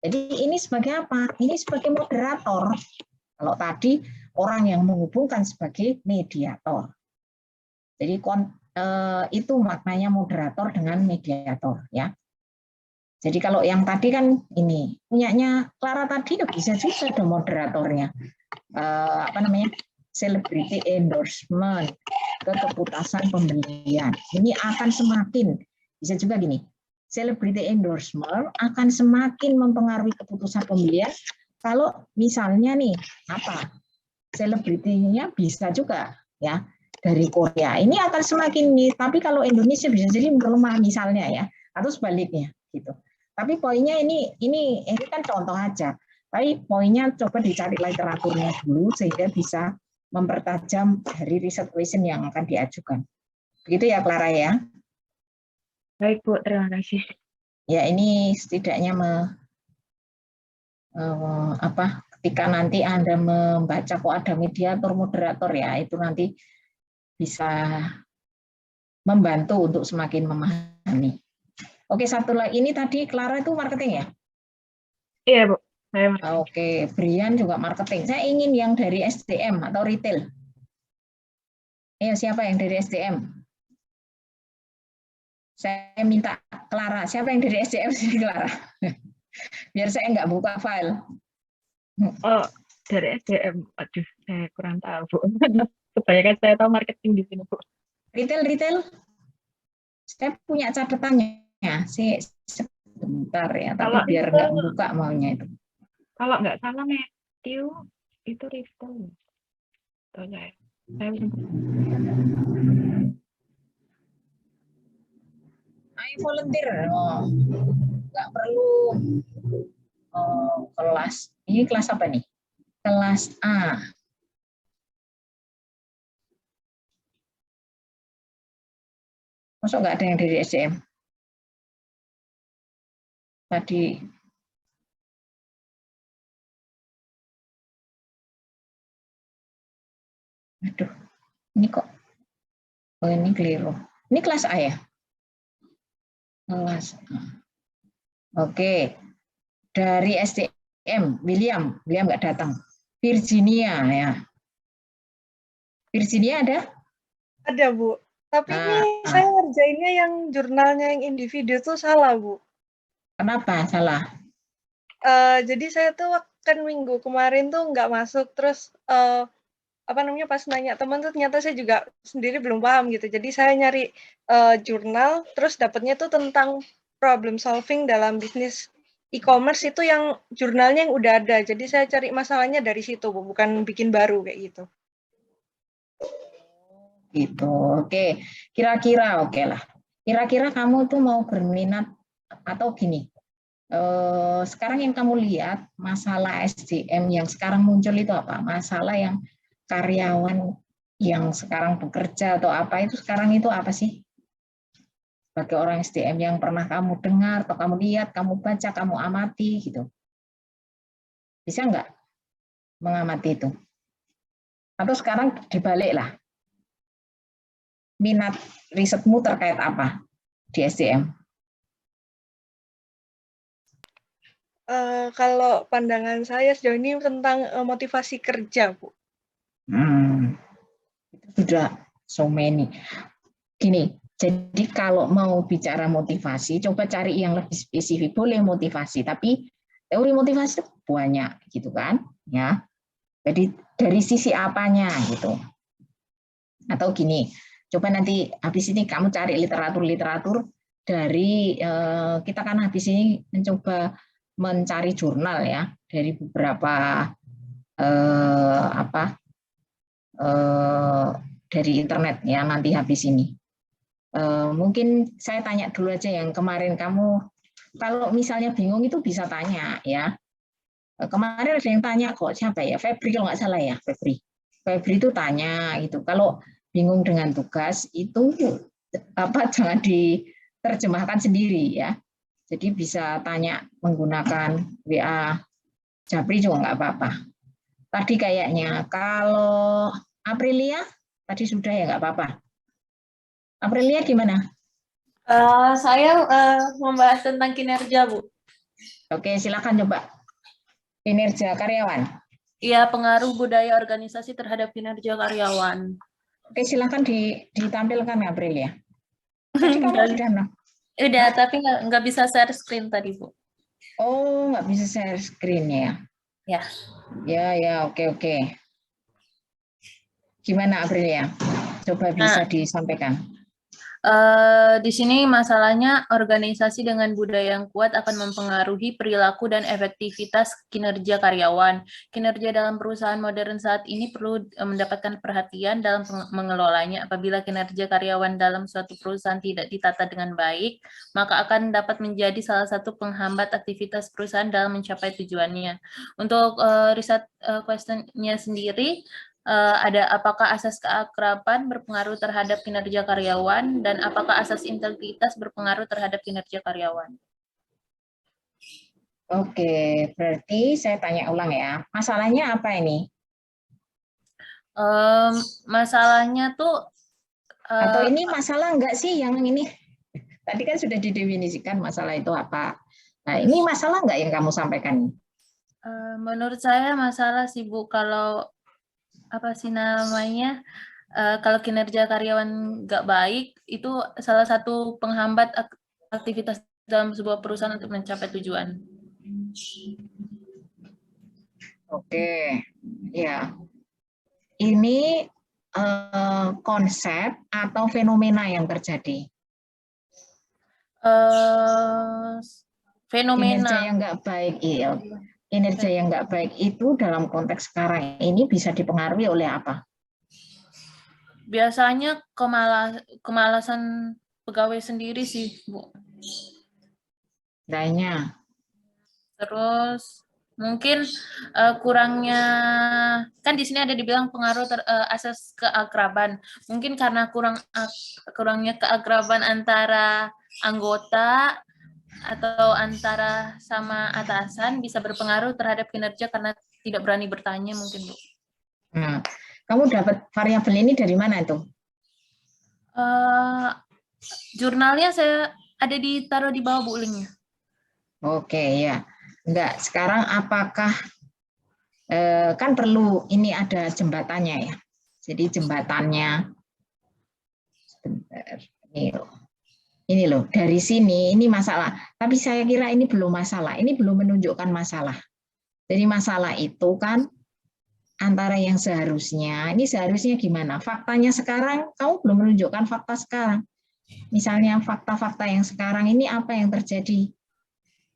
Jadi ini sebagai apa? Ini sebagai moderator. Kalau tadi orang yang menghubungkan sebagai mediator. Jadi itu maknanya moderator dengan mediator ya. Jadi kalau yang tadi kan ini punyanya Clara tadi ya bisa juga ada moderatornya. Apa namanya? Celebrity endorsement, keputusan pembelian. Ini akan semakin bisa juga gini. Celebrity endorsement akan semakin mempengaruhi keputusan pembelian kalau misalnya nih apa? Selebritinya bisa juga ya dari Korea. Ini akan semakin nih, tapi kalau Indonesia bisa jadi melemah misalnya ya, atau sebaliknya gitu. Tapi poinnya ini kan contoh aja. Tapi poinnya coba dicari literaturnya dulu sehingga bisa mempertajam dari riset question yang akan diajukan. Begitu ya Clara ya. Baik Bu, terima kasih. Ya ini setidaknya ketika nanti Anda membaca kok ada mediator, moderator ya, itu nanti bisa membantu untuk semakin memahami. Oke, satu lagi ini tadi Clara itu marketing ya? Iya Bu. Oke, Brian juga marketing. Saya ingin yang dari SDM atau retail. Ayo, siapa yang dari SDM? Saya minta Clara. Siapa yang dari SDM sini Clara? Biar saya nggak buka file. Oh, dari SDM. Aduh, saya kurang tahu Bu. Kebanyakan saya tahu marketing di sini Bu. Retail. Saya punya catatannya. Sebentar ya, tapi Kalau biar nggak buka maunya itu. Kalau nggak salah Matthew itu retail. Tahu saya. Ayo volunteer. Nggak perlu kelas. Ini kelas apa nih? Kelas A. Masuk nggak ada yang dari SDM? Tadi aduh, ini kok ini keliru. Ini kelas A ya? Kelas A. Oke. Dari SDM, William nggak datang. Virginia ya. Virginia ada? Ada Bu. Tapi ini saya ngerjainnya yang jurnalnya yang individu tuh salah Bu. Kenapa salah? Jadi saya tuh kan minggu kemarin tuh nggak masuk, terus pas nanya teman tuh ternyata saya juga sendiri belum paham gitu. Jadi saya nyari jurnal, terus dapatnya tuh tentang problem solving dalam bisnis e-commerce itu yang jurnalnya yang udah ada. Jadi saya cari masalahnya dari situ Bu, bukan bikin baru kayak gitu. Gitu, oke. Kira-kira oke lah. Kira-kira kamu tuh mau berminat atau gini? Sekarang yang kamu lihat masalah SDM yang sekarang muncul itu apa? Masalah yang karyawan yang sekarang bekerja atau apa itu sekarang itu apa sih? Sebagai orang SDM yang pernah kamu dengar atau kamu lihat, kamu baca, kamu amati gitu. Bisa nggak mengamati itu? Atau sekarang dibalik lah. Minat risetmu terkait apa di SDM? Kalau pandangan saya sejauh ini tentang motivasi kerja, Bu. Itu sudah so many. Gini, jadi kalau mau bicara motivasi, coba cari yang lebih spesifik. Boleh motivasi, tapi teori motivasi itu banyak, gitu kan? Ya. Jadi dari sisi apanya gitu. Atau gini, coba nanti habis ini kamu cari literatur dari kita kan habis ini mencoba mencari jurnal ya dari beberapa dari internet ya nanti habis ini. Mungkin saya tanya dulu aja yang kemarin kamu, kalau misalnya bingung itu bisa tanya ya. Kemarin ada yang tanya kok, siapa ya? Febri kalau nggak salah ya, Febri. Febri itu tanya gitu. Kalau bingung dengan tugas itu jangan diterjemahkan sendiri ya. Jadi bisa tanya menggunakan WA Japri juga nggak apa-apa. Tadi kayaknya kalau Aprilia tadi sudah ya nggak apa-apa. Aprilia gimana? Saya membahas tentang kinerja, Bu. Oke, silakan coba. Kinerja karyawan. Iya, pengaruh budaya organisasi terhadap kinerja karyawan. Oke, silakan ditampilkan Aprilia. Tadi kamu sudah Udah, tapi nggak bisa share screen tadi, Bu. Oh, nggak bisa share screen ya? Ya. Ya, oke. Gimana Aprilia? Coba bisa disampaikan. Di sini masalahnya organisasi dengan budaya yang kuat akan mempengaruhi perilaku dan efektivitas kinerja karyawan. Kinerja dalam perusahaan modern saat ini perlu mendapatkan perhatian dalam mengelolanya. Apabila kinerja karyawan dalam suatu perusahaan tidak ditata dengan baik, maka akan dapat menjadi salah satu penghambat aktivitas perusahaan dalam mencapai tujuannya. Untuk riset question-nya sendiri, ada apakah asas keakraban berpengaruh terhadap kinerja karyawan dan apakah asas integritas berpengaruh terhadap kinerja karyawan? Oke, berarti saya tanya ulang ya. Masalahnya apa ini? Masalahnya tuh atau ini masalah enggak sih yang ini? Tadi kan sudah didefinisikan masalah itu apa. Nah, ini masalah enggak yang kamu sampaikan? Menurut saya masalah sih, Bu, kalau apa sih namanya, kalau kinerja karyawan nggak baik, itu salah satu penghambat aktivitas dalam sebuah perusahaan untuk mencapai tujuan. Oke, ya. Ini konsep atau fenomena yang terjadi? Fenomena. Kinerja yang nggak baik, iya. Kinerja yang nggak baik itu dalam konteks sekarang ini bisa dipengaruhi oleh apa? Biasanya kemalasan pegawai sendiri sih, Bu. Lainnya. Terus mungkin kurangnya, kan di sini ada dibilang pengaruh asas keakraban. Mungkin karena kurangnya keakraban antara anggota atau antara sama atasan bisa berpengaruh terhadap kinerja karena tidak berani bertanya mungkin, Bu. Nah, kamu dapat variabel ini dari mana itu? Jurnalnya saya ada ditaruh di bawah, Bu, linknya. Oke, ya. Enggak, sekarang apakah kan perlu ini ada jembatannya ya. Jadi jembatannya sebentar, ini loh, dari sini ini masalah. Tapi saya kira ini belum masalah. Ini belum menunjukkan masalah. Jadi masalah itu kan antara yang seharusnya, ini seharusnya gimana? Faktanya sekarang, kamu belum menunjukkan fakta sekarang. Misalnya fakta-fakta yang sekarang ini apa yang terjadi?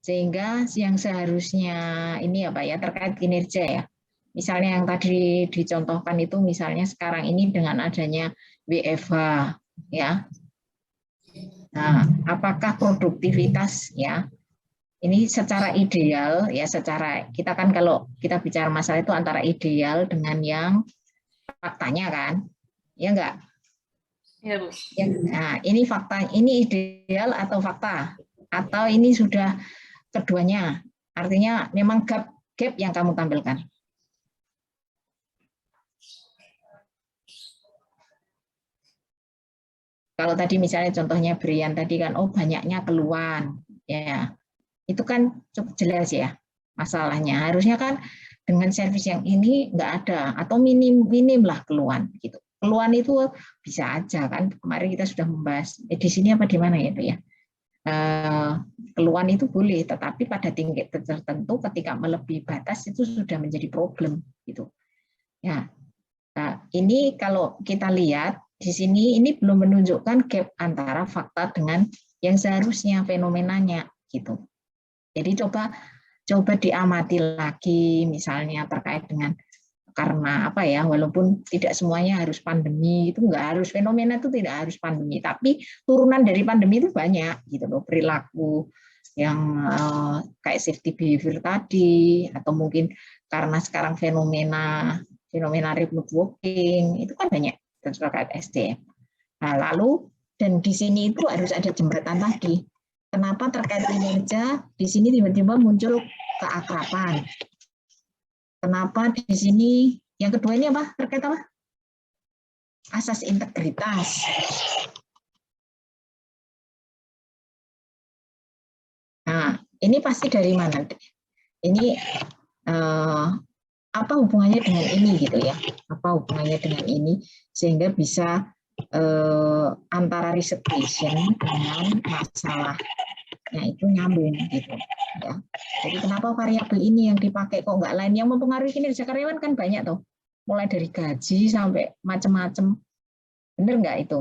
Sehingga yang seharusnya ini apa ya terkait kinerja ya. Misalnya yang tadi dicontohkan itu misalnya sekarang ini dengan adanya WFH ya. Nah, apakah produktivitas ya ini secara ideal ya, secara kita kan kalau kita bicara masalah itu antara ideal dengan yang faktanya kan, ya enggak? Ya, Bu. Ya, nah, ini fakta, ini ideal atau fakta atau ini sudah keduanya, artinya memang gap yang kamu tampilkan. Kalau tadi misalnya contohnya Brian tadi kan, oh banyaknya keluhan, ya itu kan cukup jelas ya masalahnya. Harusnya kan dengan servis yang ini nggak ada atau minim lah keluhan gitu. Keluhan itu bisa aja kan, kemarin kita sudah membahas di sini apa di mana itu ya. Keluhan itu boleh, tetapi pada tingkat tertentu ketika melebihi batas itu sudah menjadi problem gitu. Ya, nah, ini kalau kita lihat di sini ini belum menunjukkan gap antara fakta dengan yang seharusnya fenomenanya gitu. Jadi coba diamati lagi misalnya terkait dengan karena apa ya, walaupun tidak semuanya harus pandemi, itu nggak harus, fenomena itu tidak harus pandemi, tapi turunan dari pandemi itu banyak gitu loh, perilaku yang kayak safety behavior tadi, atau mungkin karena sekarang fenomena remote working itu kan banyak terkait SDM. Nah, lalu dan di sini itu harus ada jembatan tadi. Kenapa terkait kinerja di sini tiba-tiba muncul keakraban? Kenapa di sini yang kedua ini apa? Terkait apa? Asas integritas. Nah, ini pasti dari mana? Ini apa hubungannya dengan ini gitu ya? Apa hubungannya dengan ini sehingga bisa antara riset patient dengan masalahnya itu nyambung gitu ya. Jadi kenapa variabel ini yang dipakai kok nggak lain? Yang mempengaruhi kinerja karyawan kan banyak tuh, mulai dari gaji sampai macam-macam. Bener nggak itu?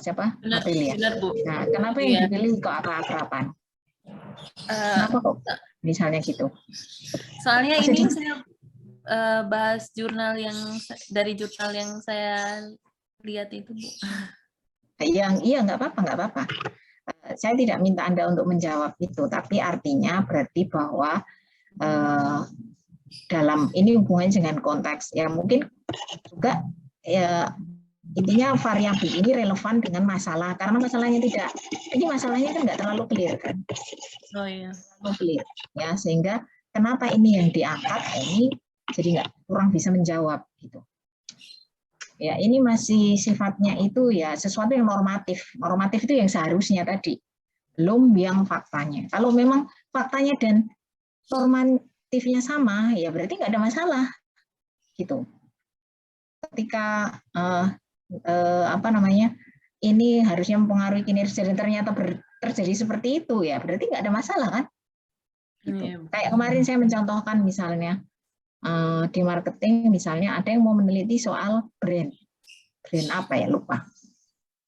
Siapa? Aprilia. Benar, Bu. Nah, kenapa yang dipilih kok akrab-akraban? Kenapa kok misalnya gitu? Soalnya Maksudnya, ini saya bahas jurnal yang dari jurnal yang saya lihat itu, Bu. Iya nggak apa-apa. Saya tidak minta Anda untuk menjawab itu, tapi artinya berarti bahwa dalam ini hubungannya dengan konteks ya, mungkin juga ya, intinya variabel ini relevan dengan masalah, karena masalahnya tidak, ini masalahnya kan nggak terlalu clear kan? Oh iya. Terlalu clear ya, sehingga kenapa ini yang diangkat ini jadi nggak, kurang bisa menjawab gitu. Ya, ini masih sifatnya itu ya sesuatu yang normatif. Normatif itu yang seharusnya tadi, belum yang faktanya. Kalau memang faktanya dan normatifnya sama, ya berarti nggak ada masalah, gitu. Ketika apa namanya, ini harusnya mempengaruhi kinerja dan ternyata terjadi seperti itu, ya berarti nggak ada masalah kan? Gitu. Kayak kemarin saya mencontohkan misalnya. Di marketing misalnya ada yang mau meneliti soal brand apa ya, lupa,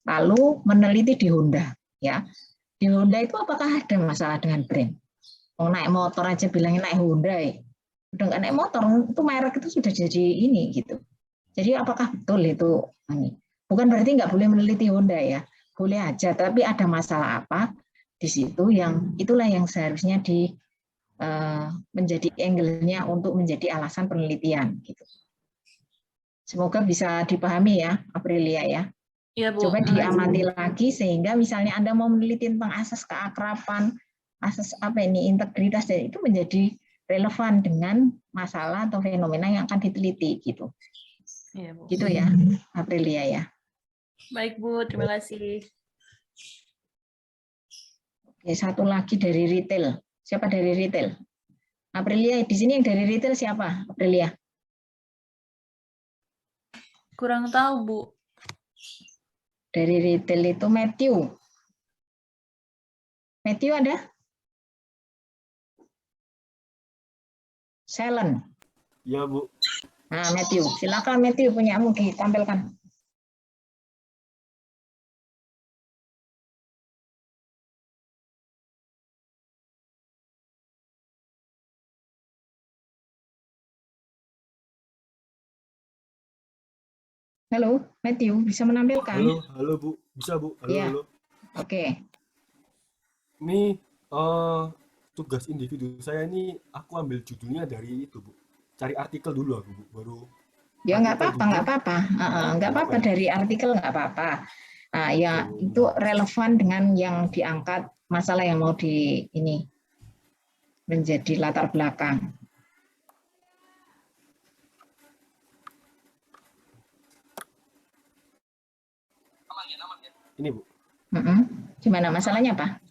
lalu meneliti di Honda ya, di Honda itu apakah ada masalah dengan brand? Mau naik motor aja bilangnya naik Honda ya, udah nggak naik motor itu merek itu sudah jadi ini gitu. Jadi apakah betul itu ini? Bukan berarti nggak boleh meneliti Honda ya, boleh aja, tapi ada masalah apa di situ, yang itulah yang seharusnya menjadi angle-nya untuk menjadi alasan penelitian gitu. Semoga bisa dipahami ya, Aprilia ya. Iya, Bu. Coba diamati lagi sehingga misalnya Anda mau meneliti tentang asas keakraban, asas apa ini, integritas, dan itu menjadi relevan dengan masalah atau fenomena yang akan diteliti gitu. Iya, Bu. Gitu ya, Aprilia ya. Baik, Bu, terima kasih. Oke, satu lagi dari retail. Siapa dari retail? Aprilia, di sini yang dari retail siapa? Aprilia? Kurang tahu, Bu. Dari retail itu Matthew. Matthew ada? Selen. Ya, Bu. Nah, Matthew. Silakan Matthew, punyamu ditampilkan. Halo, Matthew, bisa menampilkan? Halo Bu, bisa Bu? Halo, ya. halo. Oke. Ini tugas individu saya ini aku ambil judulnya dari itu Bu. Cari artikel dulu aku Bu, baru. Ya nggak apa-apa, nggak apa-apa dari artikel nggak apa-apa. Nah, ya itu relevan dengan yang diangkat, masalah yang mau di ini menjadi latar belakang. Ini Bu. Gimana masalahnya Pak?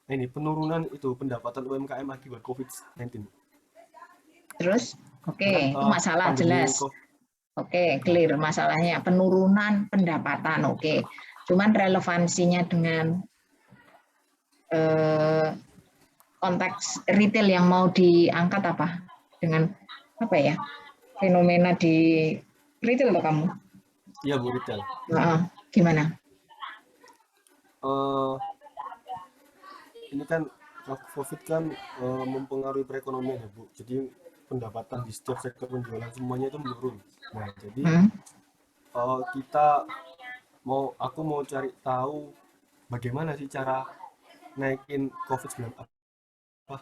Ini penurunan itu pendapatan UMKM akibat COVID-19. Terus, oke, itu masalah jelas. Oke, clear masalahnya penurunan pendapatan. Oke, cuman relevansinya dengan konteks retail yang mau diangkat apa? Dengan apa ya? Fenomena di retail loh kamu? Iya Bu, retail. Gimana? Ini kan COVID kan mempengaruhi perekonomian ya Bu. Jadi pendapatan di setiap sektor penjualan semuanya itu menurun. Nah, jadi aku mau cari tahu bagaimana sih cara naikin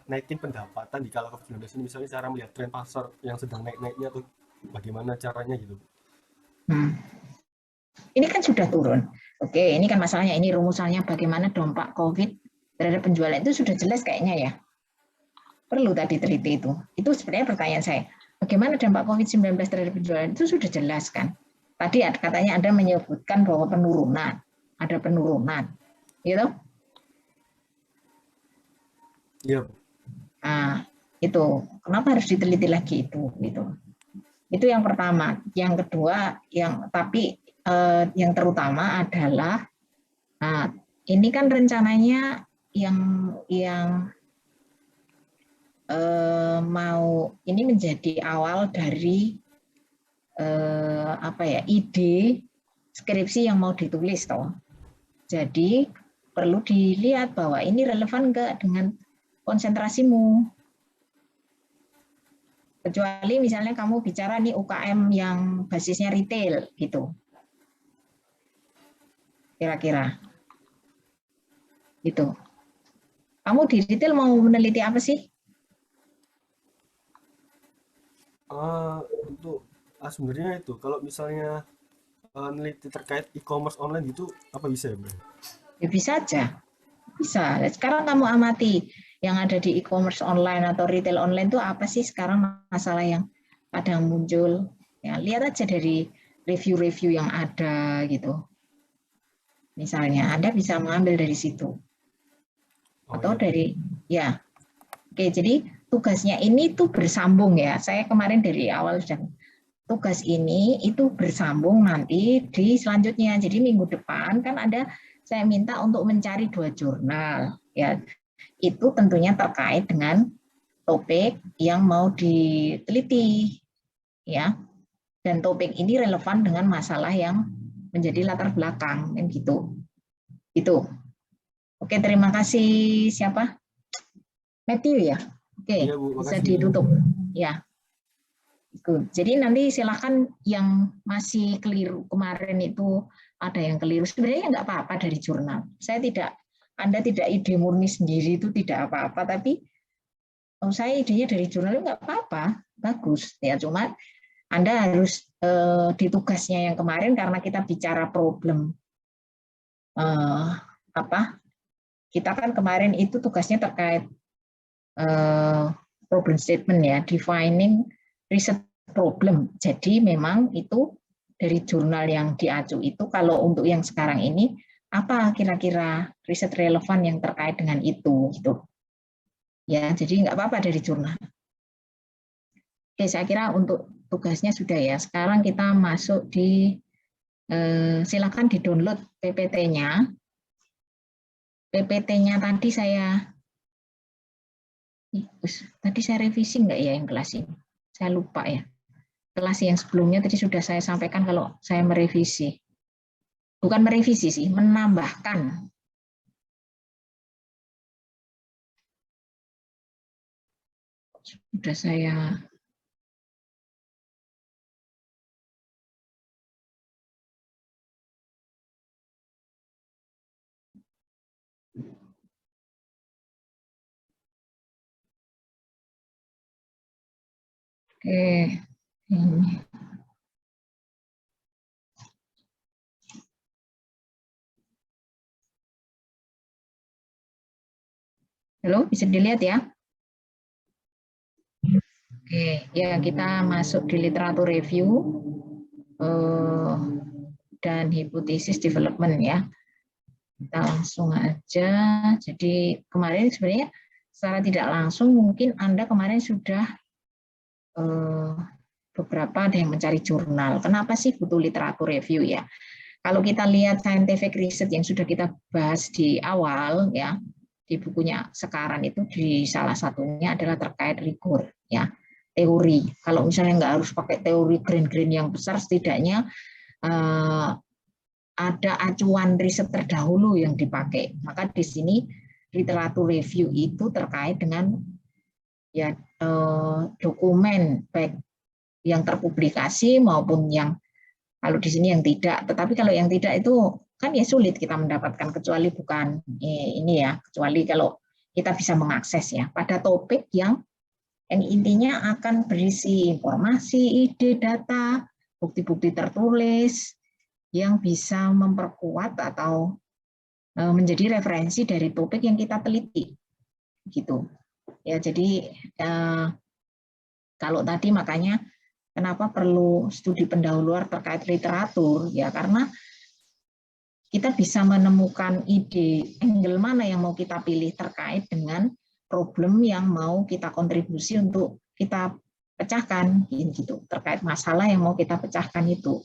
naikin pendapatan di kala COVID-19 ini, misalnya cara melihat tren pasar yang sedang naik-naiknya tuh bagaimana caranya gitu. Ini kan sudah turun. Oke, ini kan masalahnya, ini rumusannya bagaimana dampak COVID terhadap penjualan itu sudah jelas kayaknya ya. Perlu tadi teliti itu. Itu sebenarnya pertanyaan saya. Bagaimana dampak COVID-19 terhadap penjualan itu sudah jelas kan. Tadi katanya Anda menyebutkan bahwa penurunan, ada penurunan, gitu. Iya. Nah, itu kenapa harus diteliti lagi itu, gitu. Itu yang pertama. Yang kedua, yang terutama adalah, nah, ini kan rencananya yang mau ini menjadi awal dari ide skripsi yang mau ditulis toh. Jadi perlu dilihat bahwa ini relevan nggak dengan konsentrasimu. Kecuali misalnya kamu bicara nih UKM yang basisnya retail gitu. Kira-kira. Gitu. Kamu di retail mau meneliti apa sih? Sebenarnya itu kalau misalnya meneliti terkait e-commerce online gitu apa bisa ya, Bro? Ya bisa aja. Bisa. Sekarang kamu amati yang ada di e-commerce online atau retail online itu apa sih sekarang masalah yang kadang muncul. Ya, lihat aja dari review-review yang ada gitu. Misalnya Anda bisa mengambil dari situ. Atau dari ya. Oke, jadi tugasnya ini tuh bersambung ya. Saya kemarin dari awal sudah tugas ini itu bersambung nanti di selanjutnya. Jadi minggu depan kan saya minta untuk mencari 2 jurnal ya. Itu tentunya terkait dengan topik yang mau diteliti ya. Dan topik ini relevan dengan masalah yang menjadi latar belakang kan gitu. Itu. Oke, terima kasih. Siapa? Matthew ya. Oke, iya, Bu, bisa ditutup. Ya. Jadi nanti silakan yang masih keliru kemarin itu ada yang keliru. Sebenarnya nggak apa-apa dari jurnal. Anda tidak ide murni sendiri itu tidak apa-apa. Tapi saya idenya dari jurnal itu nggak apa-apa, bagus. Ya cuma Anda harus di tugasnya yang kemarin karena kita bicara problem kita kan kemarin itu tugasnya terkait problem statement ya, defining research problem. Jadi memang itu dari jurnal yang diacu itu kalau untuk yang sekarang ini apa kira-kira riset relevan yang terkait dengan itu gitu. Ya, jadi nggak apa-apa dari jurnal. Oke, saya kira untuk tugasnya sudah ya. Sekarang kita masuk di silakan di-download PPT-nya. PPT-nya tadi saya revisi nggak ya yang kelas ini? Saya lupa ya. Kelas yang sebelumnya tadi sudah saya sampaikan kalau saya merevisi. Bukan merevisi sih, menambahkan. Sudah saya ini. Halo, bisa dilihat ya? Oke, ya kita masuk di literatur review dan hipotesis development ya. Kita langsung aja. Jadi kemarin sebenarnya secara tidak langsung mungkin Anda kemarin sudah beberapa ada yang mencari jurnal. Kenapa sih butuh literatur review ya? Kalau kita lihat scientific research yang sudah kita bahas di awal ya, di bukunya sekarang itu di salah satunya adalah terkait rigor ya, teori. Kalau misalnya nggak harus pakai teori grain-grain yang besar, setidaknya ada acuan riset terdahulu yang dipakai. Maka di sini literatur review itu terkait dengan ya dokumen baik yang terpublikasi maupun yang kalau di sini yang tidak. Tetapi kalau yang tidak itu kan ya sulit kita mendapatkan kecuali bukan ini ya, kecuali kalau kita bisa mengakses ya pada topik yang intinya akan berisi informasi, ide, data, bukti-bukti tertulis yang bisa memperkuat atau menjadi referensi dari topik yang kita teliti, gitu. Ya, jadi kalau tadi makanya kenapa perlu studi pendahuluan terkait literatur, ya karena kita bisa menemukan ide angle mana yang mau kita pilih terkait dengan problem yang mau kita kontribusi untuk kita pecahkan, gitu. Terkait masalah yang mau kita pecahkan itu.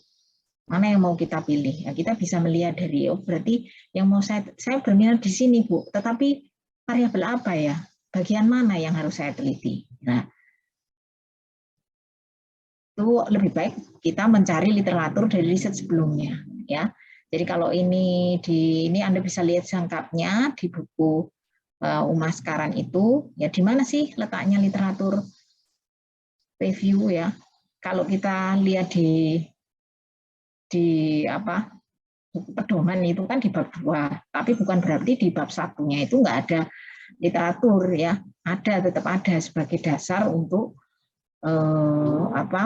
Mana yang mau kita pilih? Ya, kita bisa melihat dari, oh berarti yang mau saya berminat di sini, Bu. Tetapi variabel apa ya? Bagian mana yang harus saya teliti? Nah, itu lebih baik kita mencari literatur dari riset sebelumnya, ya. Jadi kalau ini Anda bisa lihat singkatnya di buku UMAS sekarang itu, ya di mana sih letaknya literatur review ya? Kalau kita lihat di buku pedoman itu kan di bab 2, tapi bukan berarti di bab 1-nya itu nggak ada literatur ya, tetap ada sebagai dasar untuk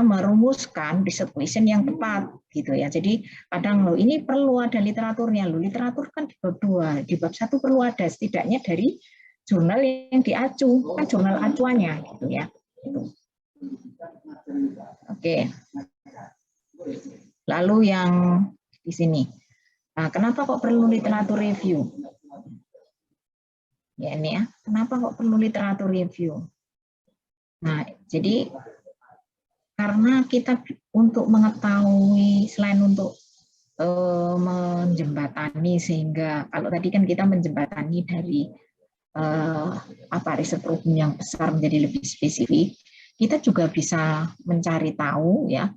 merumuskan research question yang tepat gitu ya. Jadi kadang loh ini perlu ada literaturnya, loh literatur kan di bab 2, di bab 1 perlu ada setidaknya dari jurnal yang diacu, kan jurnal acuannya gitu ya. Gitu. Oke. Lalu yang di sini, nah, kenapa kok perlu literatur review? Ya ini ya, kenapa kok perlu literatur review? Nah, jadi karena kita untuk mengetahui selain untuk menjembatani sehingga kalau tadi kan kita menjembatani dari riset problem yang besar menjadi lebih spesifik, kita juga bisa mencari tahu ya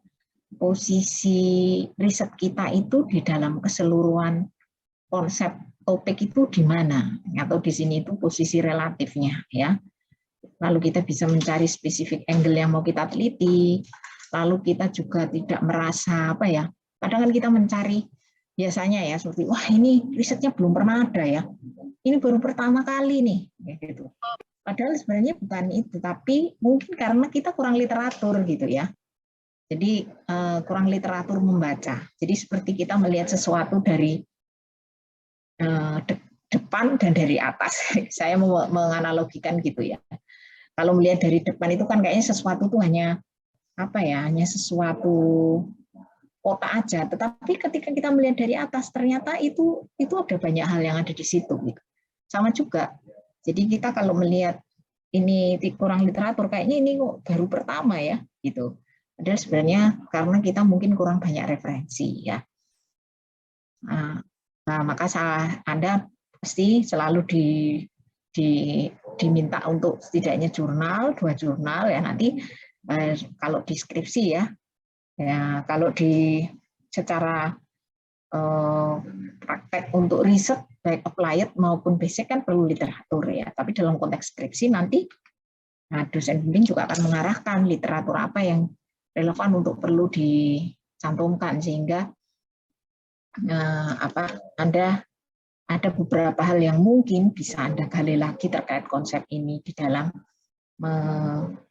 posisi riset kita itu di dalam keseluruhan konsep topik itu di mana, atau di sini itu posisi relatifnya ya. Lalu kita bisa mencari spesifik angle yang mau kita teliti, lalu kita juga tidak merasa kadang kan kita mencari biasanya ya seperti wah ini risetnya belum pernah ada ya, ini baru pertama kali nih gitu. Padahal sebenarnya bukan itu, tapi mungkin karena kita kurang literatur gitu ya. Jadi kurang literatur membaca. Jadi seperti kita melihat sesuatu dari depan dan dari atas. Saya mau menganalogikan gitu ya. Kalau melihat dari depan itu kan kayaknya sesuatu itu hanya hanya sesuatu kota aja. Tetapi ketika kita melihat dari atas ternyata itu ada banyak hal yang ada di situ. Gitu. Sama juga. Jadi kita kalau melihat ini kurang literatur, kayaknya ini kok baru pertama ya gitu. Padahal sebenarnya karena kita mungkin kurang banyak referensi ya. Nah, maka Anda pasti selalu diminta untuk setidaknya 2 jurnal ya nanti kalau di skripsi ya kalau secara praktek untuk riset baik applied maupun basic kan perlu literatur ya. Tapi dalam konteks skripsi nanti dosen bimbing juga akan mengarahkan literatur apa yang relevan untuk perlu dicantumkan sehingga Anda ada beberapa hal yang mungkin bisa Anda gali lagi terkait konsep ini di dalam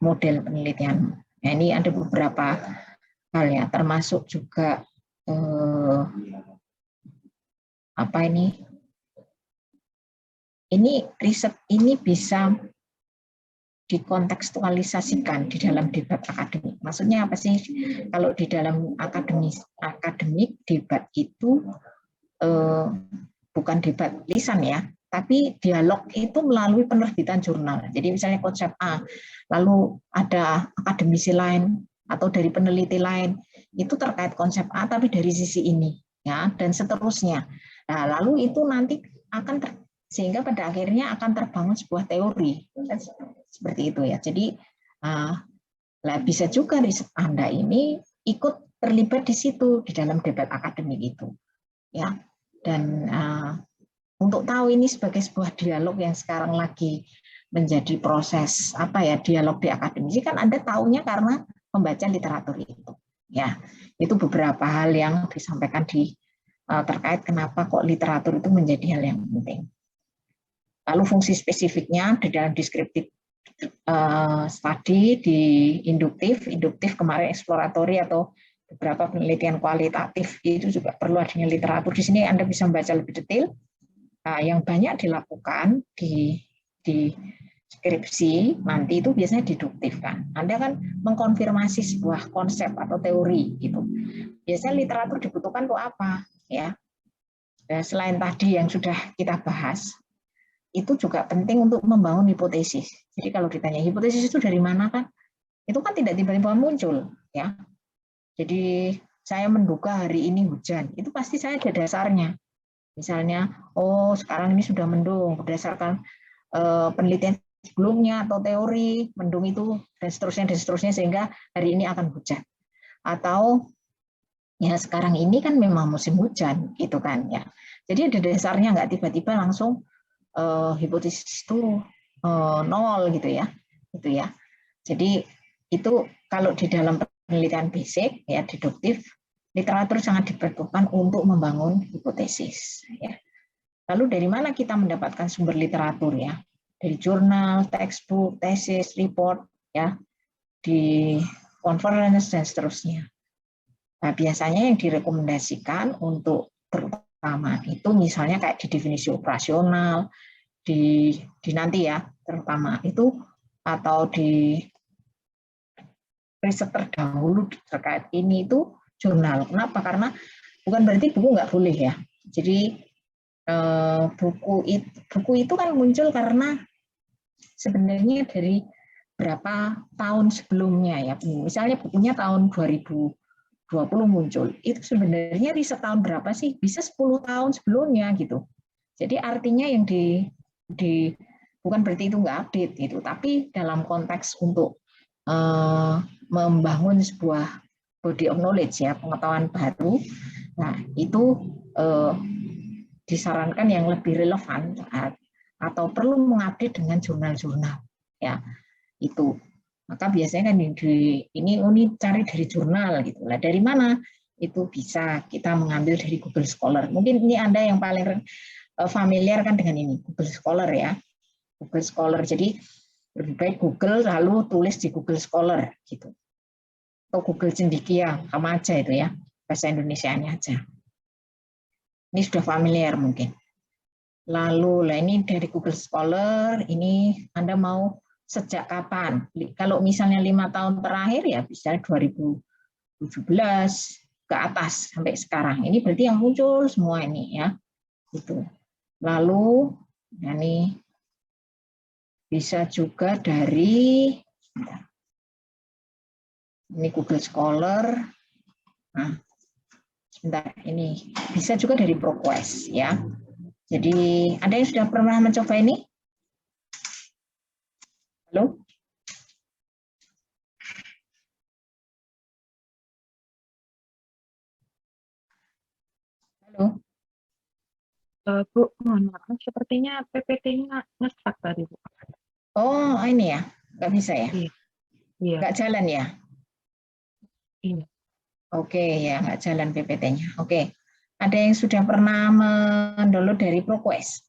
model penelitian. Nah, ini ada beberapa hal ya, termasuk juga ini riset ini bisa dikontekstualisasikan di dalam debat akademik. Maksudnya apa sih? Kalau di dalam akademik debat itu bukan debat lisan ya, tapi dialog itu melalui penerbitan jurnal. Jadi misalnya konsep A, lalu ada akademisi lain atau dari peneliti lain itu terkait konsep A tapi dari sisi ini ya, dan seterusnya. Nah, lalu itu nanti akan sehingga pada akhirnya akan terbangun sebuah teori seperti itu ya. Jadi bisa juga riset Anda ini ikut terlibat di situ di dalam debat akademik itu ya. Dan untuk tahu ini sebagai sebuah dialog yang sekarang lagi menjadi proses dialog di akademisi, kan Anda tahunya karena membaca literatur itu. Ya, itu beberapa hal yang disampaikan terkait kenapa kok literatur itu menjadi hal yang penting. Lalu fungsi spesifiknya di dalam deskriptif study, di induktif kemarin eksploratory atau beberapa penelitian kualitatif itu juga perlu adanya literatur. Di sini Anda bisa membaca lebih detail. Yang banyak dilakukan di skripsi nanti itu biasanya deduktif kan. Anda kan mengkonfirmasi sebuah konsep atau teori gitu. Biasanya literatur dibutuhkan untuk apa ya? Selain tadi yang sudah kita bahas, itu juga penting untuk membangun hipotesis. Jadi kalau ditanya hipotesis itu dari mana kan? Itu kan tidak tiba-tiba muncul ya. Jadi saya menduga hari ini hujan, itu pasti saya ada dasarnya. Misalnya, oh sekarang ini sudah mendung berdasarkan penelitian sebelumnya atau teori mendung itu dan seterusnya sehingga hari ini akan hujan. Atau ya sekarang ini kan memang musim hujan gitu kan ya. Jadi ada dasarnya, nggak tiba-tiba langsung hipotesis itu nol gitu ya. Jadi itu kalau di dalam penelitian basic ya deduktif, literatur sangat diperlukan untuk membangun hipotesis ya. Lalu dari mana kita mendapatkan sumber literatur ya? Dari jurnal, textbook, tesis, report ya, di conference dan seterusnya. Nah, biasanya yang direkomendasikan untuk terutama itu misalnya kayak di definisi operasional, di nanti ya terutama itu, atau di riset terdahulu terkait ini itu jurnal. Kenapa? Karena bukan berarti buku nggak boleh ya. Jadi buku itu kan muncul karena sebenarnya dari berapa tahun sebelumnya ya. Misalnya bukunya tahun 2020 muncul. Itu sebenarnya riset tahun berapa sih? Bisa 10 tahun sebelumnya gitu. Jadi artinya yang bukan berarti itu nggak update gitu, tapi dalam konteks untuk membangun sebuah body of knowledge ya, pengetahuan baru. Nah, itu disarankan yang lebih relevan atau perlu mengupdate dengan jurnal-jurnal ya. Itu. Maka biasanya kan ini cari dari jurnal gitu. Lah dari mana? Itu bisa kita mengambil dari Google Scholar. Mungkin ini Anda yang paling familiar kan dengan ini, Google Scholar ya. Google Scholar. Jadi lebih baik Google lalu tulis di Google Scholar gitu. Atau Google Cendekia, sama aja itu ya, bahasa Indonesianya aja. Ini sudah familiar mungkin. Lalu ini dari Google Scholar, ini Anda mau sejak kapan? Kalau misalnya 5 tahun terakhir ya bisa 2017 ke atas sampai sekarang. Ini berarti yang muncul semua ini ya. Gitu. Lalu ini bisa juga dari ini Google Scholar. Nah, sebentar, ini bisa juga dari ProQuest ya. Jadi ada yang sudah pernah mencoba ini? Halo? Halo? Bu, mohon maaf, sepertinya PPT-nya nge-stuck tadi, Bu. Oh, ini ya, nggak bisa ya? Iya. Nggak jalan ya? Iya. Oke, ya nggak jalan PPT-nya. Oke, ada yang sudah pernah mendownload dari ProQuest?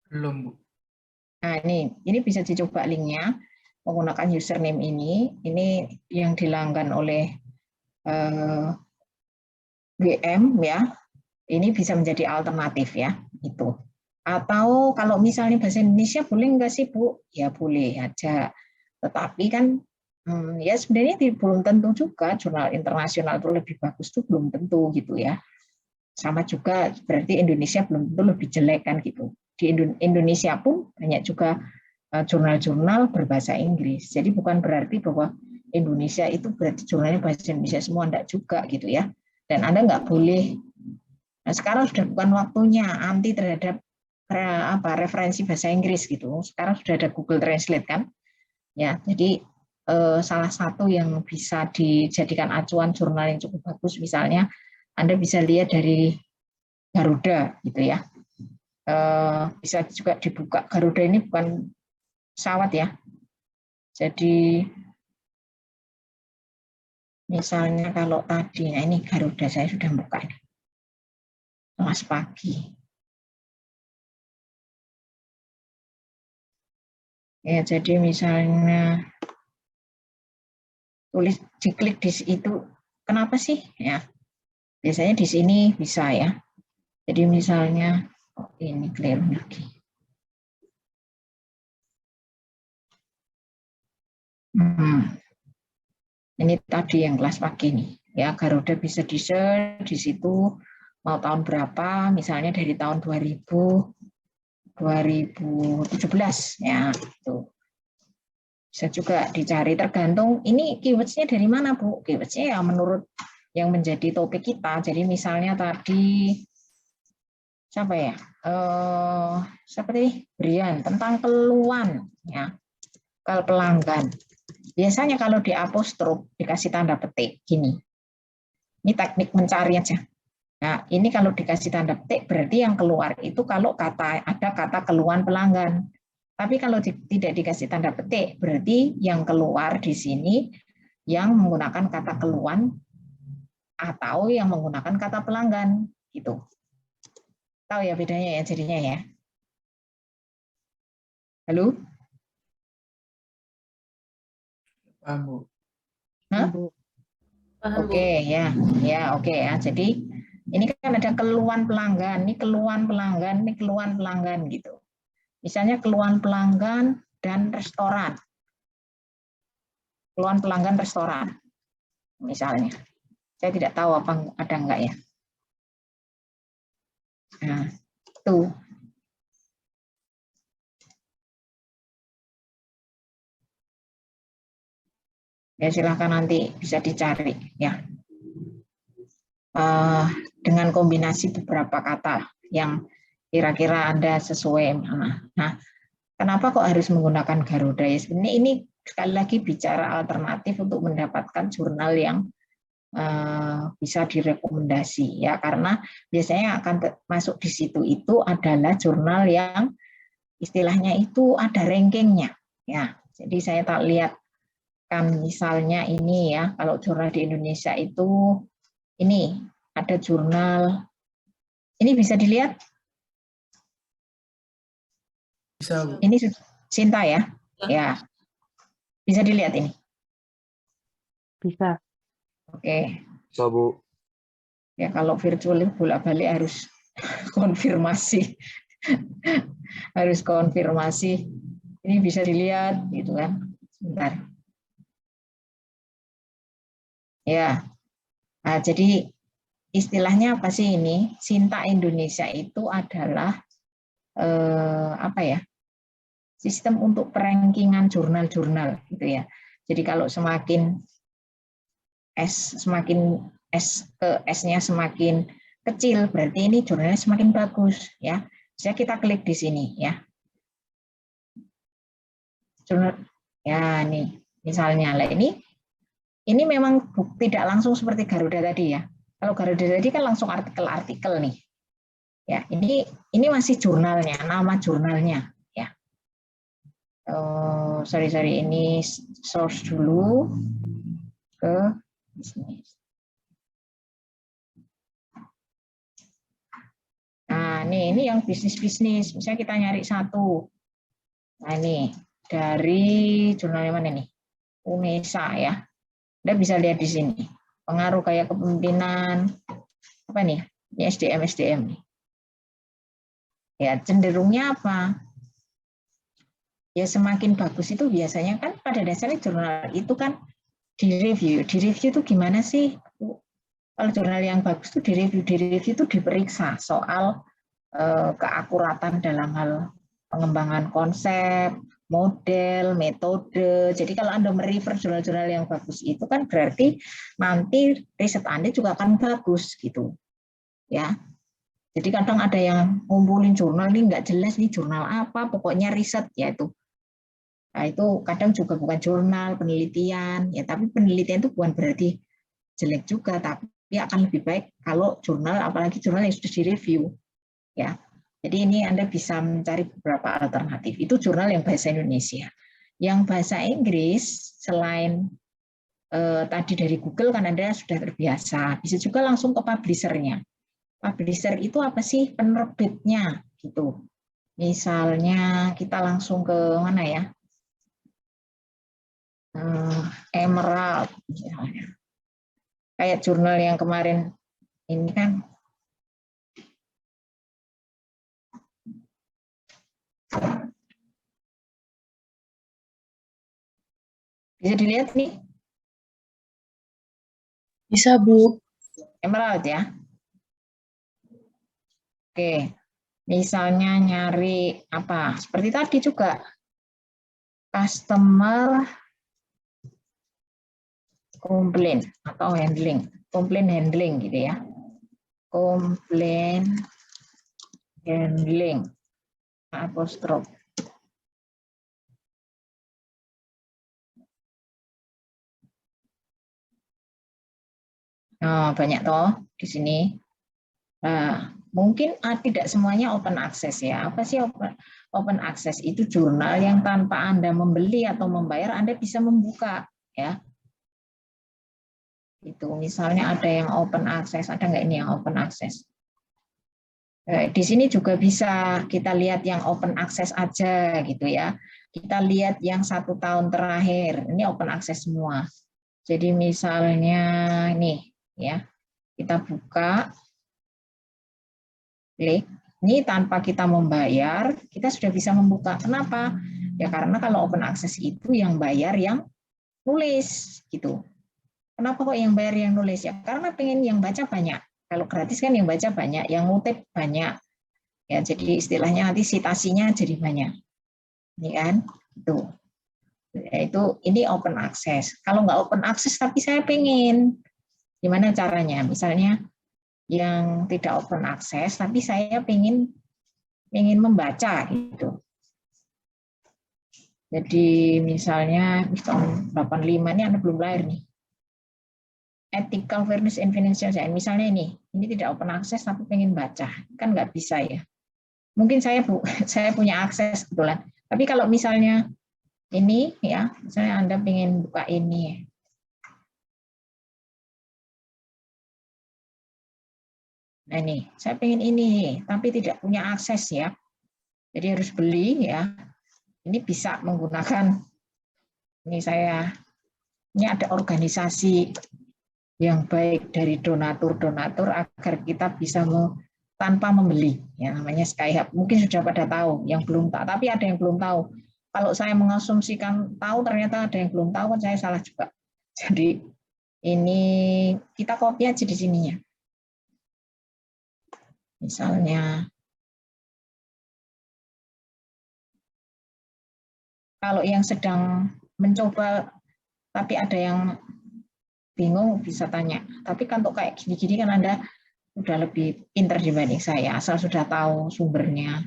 Belum, Bu. Nah, ini bisa dicoba linknya menggunakan username ini yang dilanggan oleh WM ya. Ini bisa menjadi alternatif ya, itu. Atau kalau misalnya bahasa Indonesia boleh nggak sih Bu? Ya boleh aja. Tetapi kan ya sebenarnya belum tentu juga jurnal internasional itu lebih bagus tuh belum tentu gitu ya. Sama juga berarti Indonesia belum tentu lebih jelek kan gitu. Di Indonesia pun banyak juga jurnal-jurnal berbahasa Inggris. Jadi bukan berarti bahwa Indonesia itu berarti jurnalnya bahasa Indonesia semua, enggak juga gitu ya. Dan Anda nggak boleh. Nah, sekarang sudah bukan waktunya anti terhadap referensi bahasa Inggris gitu. Sekarang sudah ada Google Translate kan. Ya, jadi salah satu yang bisa dijadikan acuan jurnal yang cukup bagus misalnya Anda bisa lihat dari Garuda gitu ya. Bisa juga dibuka. Garuda ini bukan pesawat ya. Jadi misalnya kalau tadi, nah ini Garuda saya sudah buka ini. Kelas pagi. Ya, jadi misalnya tulis diklik di situ, kenapa sih? Ya, biasanya di sini bisa ya. Jadi misalnya, oh ini keliru lagi. Ini tadi yang kelas pagi nih, ya Garuda bisa di-search di situ mau tahun berapa, misalnya dari tahun 2017 ya, itu bisa juga dicari tergantung ini keywords-nya dari mana Bu? Keywords-nya ya menurut yang menjadi topik kita. Jadi misalnya tadi siapa ya? Seperti Brian tentang keluhan ya, kalau pelanggan. Biasanya kalau di apostrof dikasih tanda petik gini. Ini teknik mencari aja. Nah, ini kalau dikasih tanda petik berarti yang keluar itu kalau ada kata keluhan pelanggan. Tapi kalau tidak dikasih tanda petik berarti yang keluar di sini yang menggunakan kata keluhan atau yang menggunakan kata pelanggan gitu. Tahu ya bedanya ya jadinya ya. Halo? Paham, Bu. Hah? Oke, ya, oke ya. Jadi ini kan ada keluhan pelanggan, ini keluhan pelanggan, ini keluhan pelanggan gitu. Misalnya keluhan pelanggan dan restoran. Keluhan pelanggan restoran, misalnya. Saya tidak tahu apa ada enggak ya. Nah, tuh. Ya silahkan nanti bisa dicari ya. Dengan kombinasi beberapa kata yang kira-kira Anda sesuai. Nah, kenapa kok harus menggunakan Garuda? Ya, sebenarnya ini sekali lagi bicara alternatif untuk mendapatkan jurnal yang bisa direkomendasi ya, karena biasanya akan masuk di situ itu adalah jurnal yang istilahnya itu ada rankingnya ya. Jadi saya tak lihat kan misalnya ini ya, kalau jurnal di Indonesia itu ini ada jurnal, ini bisa dilihat? Bisa, Bu. Ini Sinta ya? Ya, bisa dilihat ini? Bisa. Oke. Bisa, Bu. Ya kalau virtual bolak-balik harus konfirmasi. Harus konfirmasi. Ini bisa dilihat gitu kan. Sebentar. Ya. Nah, jadi istilahnya apa sih ini? Sinta Indonesia itu adalah apa ya? Sistem untuk perankingan jurnal-jurnal gitu ya. Jadi kalau semakin S-nya semakin kecil berarti ini jurnalnya semakin bagus ya. Bisa kita klik di sini ya. Jurnal ya nih misalnya lah ini memang tidak langsung seperti Garuda tadi ya. Kalau Garuda tadi kan langsung artikel-artikel nih. Ya, ini masih jurnalnya, nama jurnalnya ya. Sorry ini source dulu ke bisnis. Nah, ini yang bisnis-bisnis. Misalnya kita nyari satu. Nah, ini dari jurnal mana nih? UNESA ya. Anda bisa lihat di sini. Pengaruh kayak kepemimpinan apa nih? Ini SDM nih. Ya, cenderungnya apa? Ya semakin bagus itu biasanya kan pada dasarnya jurnal itu kan direview. Direview itu gimana sih? Kalau jurnal yang bagus itu direview itu diperiksa soal keakuratan dalam hal pengembangan konsep, model, metode. Jadi kalau Anda merefer jurnal-jurnal yang bagus itu kan berarti nanti riset Anda juga akan bagus gitu. Ya. Jadi kadang ada yang ngumpulin jurnal ini nggak jelas nih jurnal apa, pokoknya riset ya itu. Nah, itu kadang juga bukan jurnal, penelitian ya, tapi penelitian itu bukan berarti jelek juga, tapi dia akan lebih baik kalau jurnal, apalagi jurnal yang sudah direview. Ya, jadi ini Anda bisa mencari beberapa alternatif. Itu jurnal yang bahasa Indonesia. Yang bahasa Inggris, selain tadi dari Google kan Anda sudah terbiasa, bisa juga langsung ke publisher-nya. Publisher itu apa sih? Penerbitnya, gitu. Misalnya kita langsung ke mana ya? Emerald, misalnya. Kayak jurnal yang kemarin ini kan bisa dilihat nih. Bisa, Bu. Emerald ya. Oke. Misalnya nyari apa? Seperti tadi juga. Customer complaint atau handling. Complaint handling gitu ya. Complaint handling. Apostrof. Nah, banyak toh di sini. Nah, mungkin tidak semuanya open access ya. Apa sih open access? Itu jurnal yang tanpa Anda membeli atau membayar, Anda bisa membuka ya. Itu misalnya ada yang open access, ada nggak ini yang open access? Di sini juga bisa kita lihat yang open access aja gitu ya. Kita lihat yang 1 tahun terakhir, ini open access semua. Jadi misalnya nih ya, kita buka, klik, ini tanpa kita membayar, kita sudah bisa membuka. Kenapa? Ya karena kalau open access itu yang bayar yang nulis gitu. Kenapa kok yang bayar yang nulis ya? Karena pengen yang baca banyak. Kalau gratis kan yang baca banyak, yang ngutip banyak. Ya, jadi istilahnya nanti citasinya jadi banyak. Ini kan, itu. Yaitu ini open access. Kalau nggak open access tapi saya pengen, gimana caranya? Misalnya yang tidak open access tapi saya pengen membaca gitu. Jadi misalnya tahun 85 ini Anda belum lahir nih. Ethical Fairness in Financial Science. Misalnya ini tidak open access tapi pengen baca, kan nggak bisa ya. Mungkin saya punya akses kebetulan. Tapi kalau misalnya ini ya, misalnya Anda pengen buka ini, nah ini saya pengen ini, tapi tidak punya akses ya. Jadi harus beli ya. Ini bisa menggunakan ini ada organisasi yang baik dari donatur-donatur agar kita bisa tanpa membeli, ya namanya Skyhub. Mungkin sudah pada tahu, yang belum tahu, tapi ada yang belum tahu. Kalau saya mengasumsikan tahu, ternyata ada yang belum tahu, kan saya salah juga. Jadi ini kita copy aja di sininya. Misalnya, kalau yang sedang mencoba, tapi ada yang bingung bisa tanya. Tapi kan untuk kayak gini-gini kan Anda udah lebih pintar dibanding saya, asal sudah tahu sumbernya.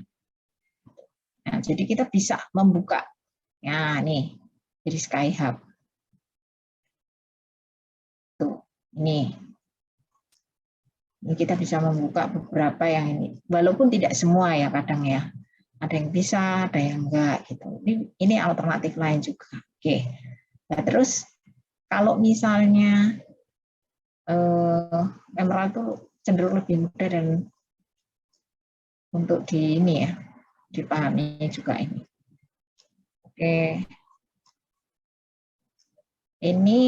Nah, jadi kita bisa membuka. Ya, nih, jadi Skyhub. Tuh, ini. Ini kita bisa membuka beberapa yang ini. Walaupun tidak semua ya kadang ya. Ada yang bisa, ada yang enggak gitu. Ini alternatif lain juga. Oke. Nah, terus kalau misalnya Emerald itu cenderung lebih mudah dan untuk dipahami juga ini. Oke. Ini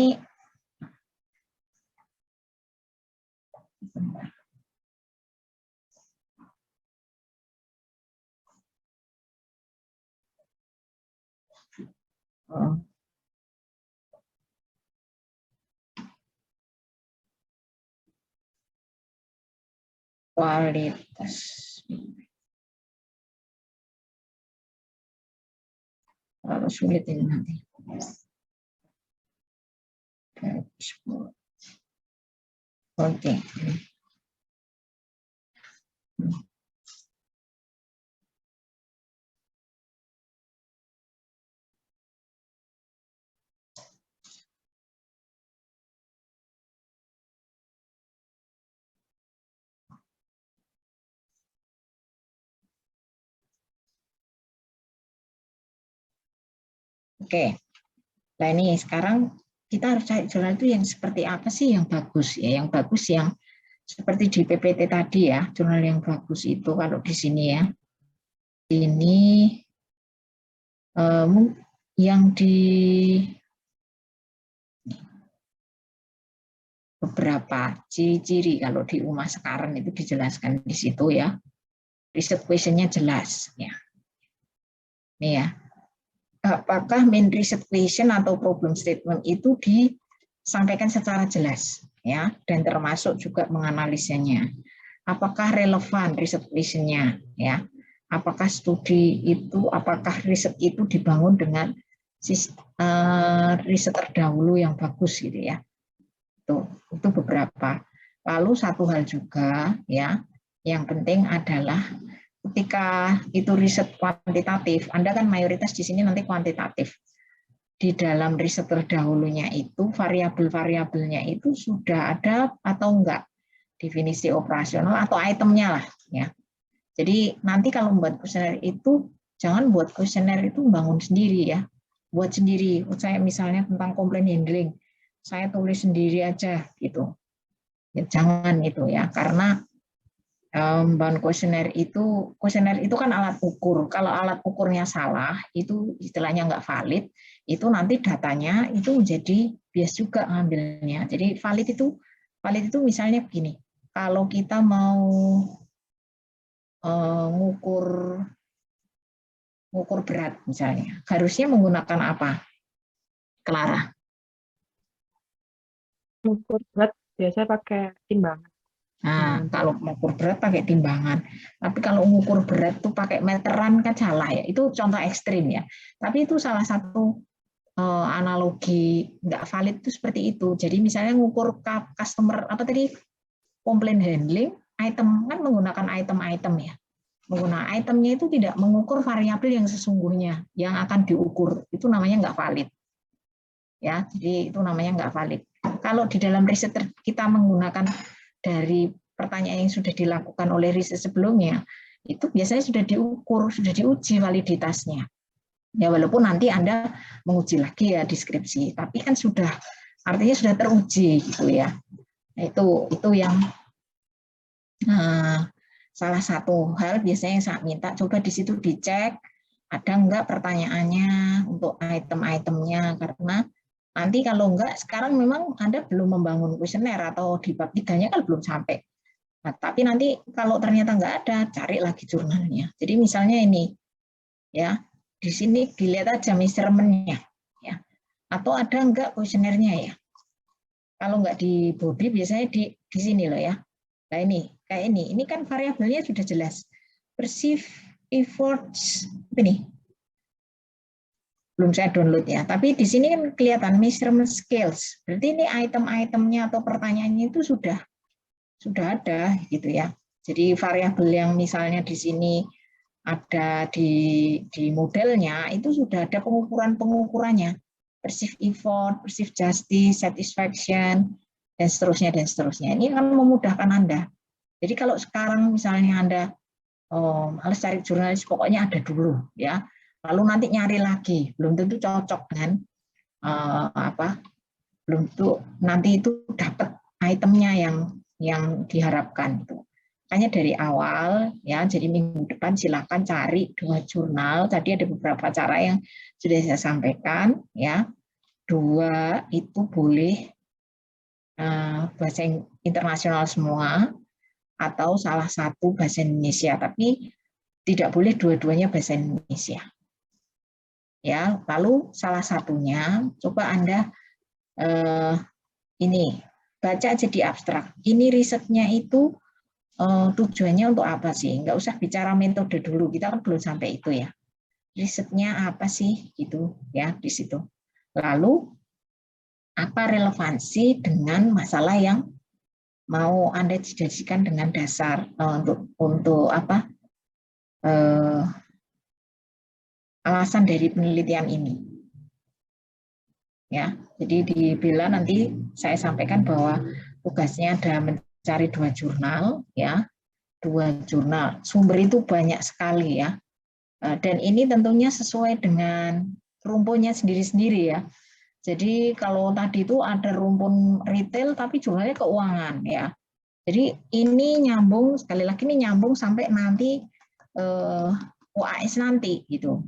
kualitas. Terlalu sulit ini nanti. Oke. Oke. Nah ini sekarang kita harus cari jurnal itu yang seperti apa sih yang bagus ya, yang bagus yang seperti di PPT tadi ya, jurnal yang bagus itu kalau di sini ya. Ini yang di beberapa ciri-ciri kalau di UMA sekarang itu dijelaskan di situ ya. Research question-nya jelas ya. Ini ya. Apakah main research question atau problem statement itu disampaikan secara jelas ya, dan termasuk juga menganalisanya. Apakah relevan research question-nya ya? Apakah studi itu, apakah riset itu dibangun dengan riset terdahulu yang bagus gitu ya. Itu beberapa. Lalu satu hal juga ya, yang penting adalah ketika itu riset kuantitatif, Anda kan mayoritas di sini nanti kuantitatif. Di dalam riset terdahulunya itu variabel-variabelnya itu sudah ada atau enggak, definisi operasional atau itemnya lah ya. Jadi nanti kalau membuat kuesioner itu jangan buat kuesioner itu bangun sendiri ya, buat sendiri. Saya misalnya tentang komplain handling, saya tulis sendiri aja gitu. Ya, jangan itu ya, karena bahan kuesioner itu kan alat ukur. Kalau alat ukurnya salah, itu istilahnya nggak valid, itu nanti datanya itu menjadi bias juga ngambilnya. Jadi valid itu misalnya begini, kalau kita mau ngukur berat misalnya, harusnya menggunakan apa, Clara? Ngukur berat biasanya pakai timbangan. Nah, kalau mengukur berat pakai timbangan. Tapi kalau mengukur berat tuh pakai meteran kan salah ya. Itu contoh ekstrim ya. Tapi itu salah satu analogi nggak valid itu seperti itu. Jadi misalnya mengukur customer apa tadi, komplain handling, item kan menggunakan item-item ya. Menggunakan itemnya itu tidak mengukur variabel yang sesungguhnya yang akan diukur. Itu namanya nggak valid. Ya, jadi itu namanya nggak valid. Kalau di dalam riset kita menggunakan dari pertanyaan yang sudah dilakukan oleh riset sebelumnya, itu biasanya sudah diukur, sudah diuji validitasnya. Ya walaupun nanti Anda menguji lagi ya deskripsi, tapi kan sudah, artinya sudah teruji gitu ya. Nah, itu yang salah satu hal biasanya yang saya minta, coba di situ dicek ada enggak pertanyaannya untuk item-itemnya, karena nanti kalau enggak, sekarang memang Anda belum membangun kuesioner atau di bab 3-nya kan belum sampai. Nah, tapi nanti kalau ternyata enggak ada, cari lagi jurnalnya. Jadi misalnya ini, ya di sini dilihat aja measurement-nya, ya. Atau ada enggak kuesionernya ya. Kalau enggak di body, biasanya di sini loh ya. Nah ini, kayak ini kan variabelnya sudah jelas. Perceived efforts, ini. Belum saya download ya, tapi di sini kan kelihatan measurement scales. Berarti ini item-itemnya atau pertanyaannya itu sudah ada gitu ya. Jadi variabel yang misalnya di sini ada di modelnya itu sudah ada pengukurannya. Perceived effort, perceived justice, satisfaction, dan seterusnya dan seterusnya. Ini akan memudahkan Anda. Jadi kalau sekarang misalnya Anda harus cari jurnalis, pokoknya ada dulu ya. Lalu nanti nyari lagi, belum tentu cocok dengan belum tentu nanti itu dapat itemnya yang diharapkan itu. Makanya dari awal ya, jadi minggu depan silakan cari 2 jurnal. Tadi ada beberapa cara yang sudah saya sampaikan ya. 2 itu boleh bahasa internasional semua atau salah satu bahasa Indonesia, tapi tidak boleh dua-duanya bahasa Indonesia. Ya, lalu salah satunya coba Anda ini baca aja di abstrak. Ini risetnya itu tujuannya untuk apa sih? Nggak usah bicara metode dulu, kita kan belum sampai itu ya. Risetnya apa sih gitu ya di situ. Lalu apa relevansi dengan masalah yang mau Anda jadikan dengan dasar untuk apa? Alasan dari penelitian ini. Ya, jadi di Bella nanti saya sampaikan bahwa tugasnya ada mencari 2 jurnal, ya, 2 jurnal. Sumber itu banyak sekali ya, dan ini tentunya sesuai dengan rumpunnya sendiri-sendiri ya. Jadi kalau tadi itu ada rumpun retail tapi jurnalnya keuangan ya. Jadi ini nyambung, sekali lagi ini nyambung sampai nanti UAS nanti gitu.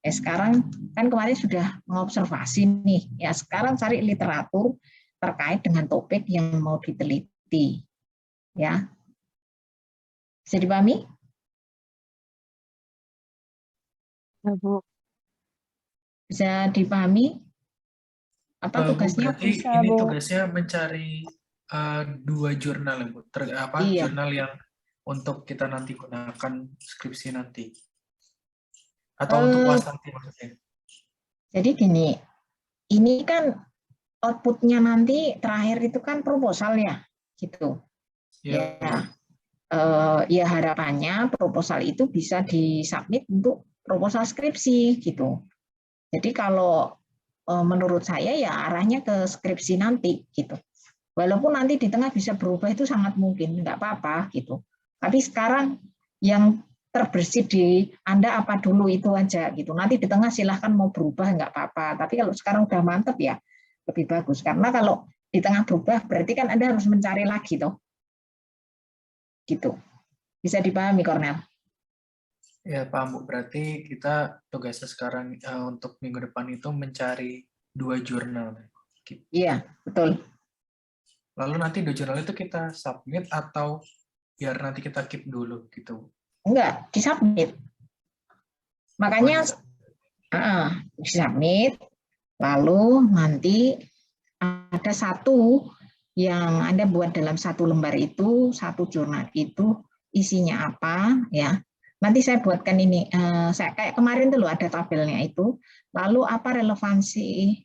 Sekarang kan kemarin sudah mengobservasi nih, ya sekarang cari literatur terkait dengan topik yang mau diteliti, ya. Bisa dipahami? Ya, Bu. Bisa dipahami? Apa Bu, tugasnya? berarti Bisa, ini Bu. tugasnya mencari 2 jurnal ya, Bu. Iya. Jurnal yang untuk kita nanti gunakan skripsi nanti. Atau untuk UAS nanti maksudnya. Jadi gini, ini kan outputnya nanti terakhir itu kan proposal ya, gitu. Ya, Ya harapannya proposal itu bisa disubmit untuk proposal skripsi gitu. Jadi kalau menurut saya ya arahnya ke skripsi nanti gitu. Walaupun nanti di tengah bisa berubah itu sangat mungkin, nggak apa-apa gitu. Tapi sekarang yang terbersih di Anda apa dulu itu aja gitu. Nanti di tengah silahkan mau berubah nggak apa-apa. Tapi kalau sekarang udah mantep ya lebih bagus. Karena kalau di tengah berubah berarti kan Anda harus mencari lagi toh. Gitu. Bisa dipahami Cornel? ya paham Bu. Berarti kita tugasnya sekarang untuk minggu depan itu mencari 2 jurnal. Iya, betul. Lalu nanti 2 jurnal itu kita submit atau biar nanti kita keep dulu gitu? Enggak, disubmit. Makanya disubmit, lalu nanti ada satu yang Anda buat dalam satu lembar itu, satu jurnal itu isinya apa ya. Nanti saya buatkan ini, saya kayak kemarin tuh loh ada tabelnya itu. Lalu apa relevansi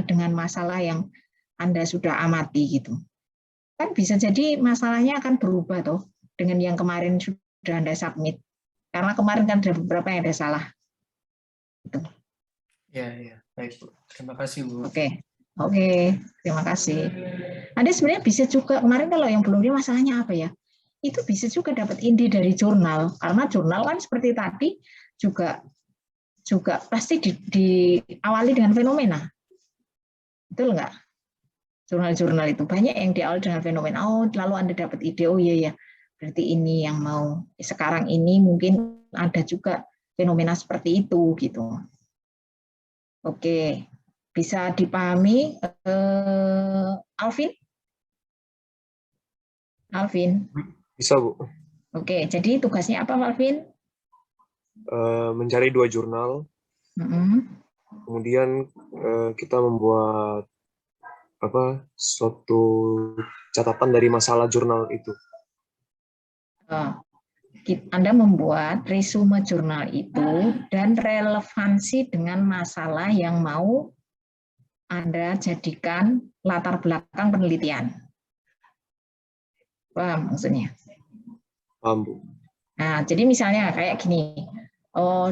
dengan masalah yang Anda sudah amati gitu. Kan bisa jadi masalahnya akan berubah toh dengan yang kemarin sudah Anda submit. Karena kemarin kan ada beberapa yang ada salah. Gitu. Ya, baik Bu. Terima kasih Bu. Oke, terima kasih. Anda sebenarnya bisa juga, kemarin kalau yang belum dia masalahnya apa ya, itu bisa juga dapat ide dari jurnal, karena jurnal kan seperti tadi juga pasti diawali dengan fenomena. Betul nggak? Jurnal-jurnal itu banyak yang diawali dengan fenomena, lalu Anda dapat ide, oh iya ya, berarti ini yang mau, sekarang ini mungkin ada juga fenomena seperti itu, gitu. Oke. Bisa dipahami, Alvin? Alvin? Bisa, Bu. Oke, jadi tugasnya apa, Alvin? Mencari 2 jurnal. Kemudian kita membuat suatu catatan dari masalah jurnal itu. Anda membuat resume jurnal itu dan relevansi dengan masalah yang mau Anda jadikan latar belakang penelitian. Paham maksudnya? Paham, Bu. Nah, jadi misalnya kayak gini.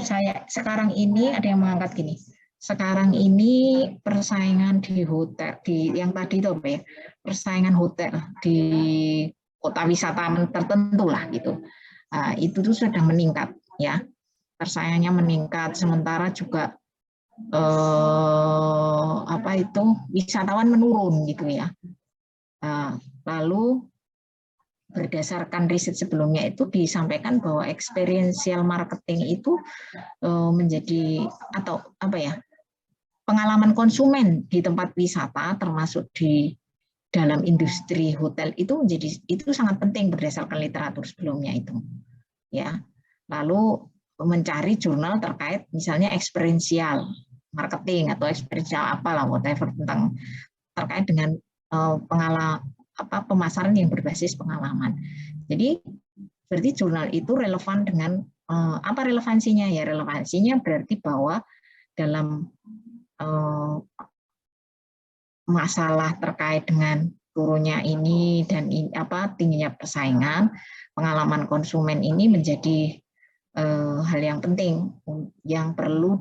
Saya sekarang ini ada yang mengangkat gini. Sekarang ini persaingan di hotel, yang tadi itu apa ya? Persaingan hotel di kota wisata tertentu lah gitu. Itu tuh sudah meningkat ya. Persaingannya meningkat, sementara juga wisatawan menurun gitu ya. Lalu berdasarkan riset sebelumnya itu disampaikan bahwa experiential marketing itu menjadi pengalaman konsumen di tempat wisata termasuk di dalam industri hotel itu sangat penting berdasarkan literatur sebelumnya itu ya. Lalu mencari jurnal terkait misalnya experiential marketing atau experiential apalah whatever tentang terkait dengan pemasaran yang berbasis pengalaman. Jadi berarti jurnal itu relevan dengan apa relevansinya ya? Relevansinya berarti bahwa dalam masalah terkait dengan turunnya ini dan tingginya persaingan, pengalaman konsumen ini menjadi hal yang penting yang perlu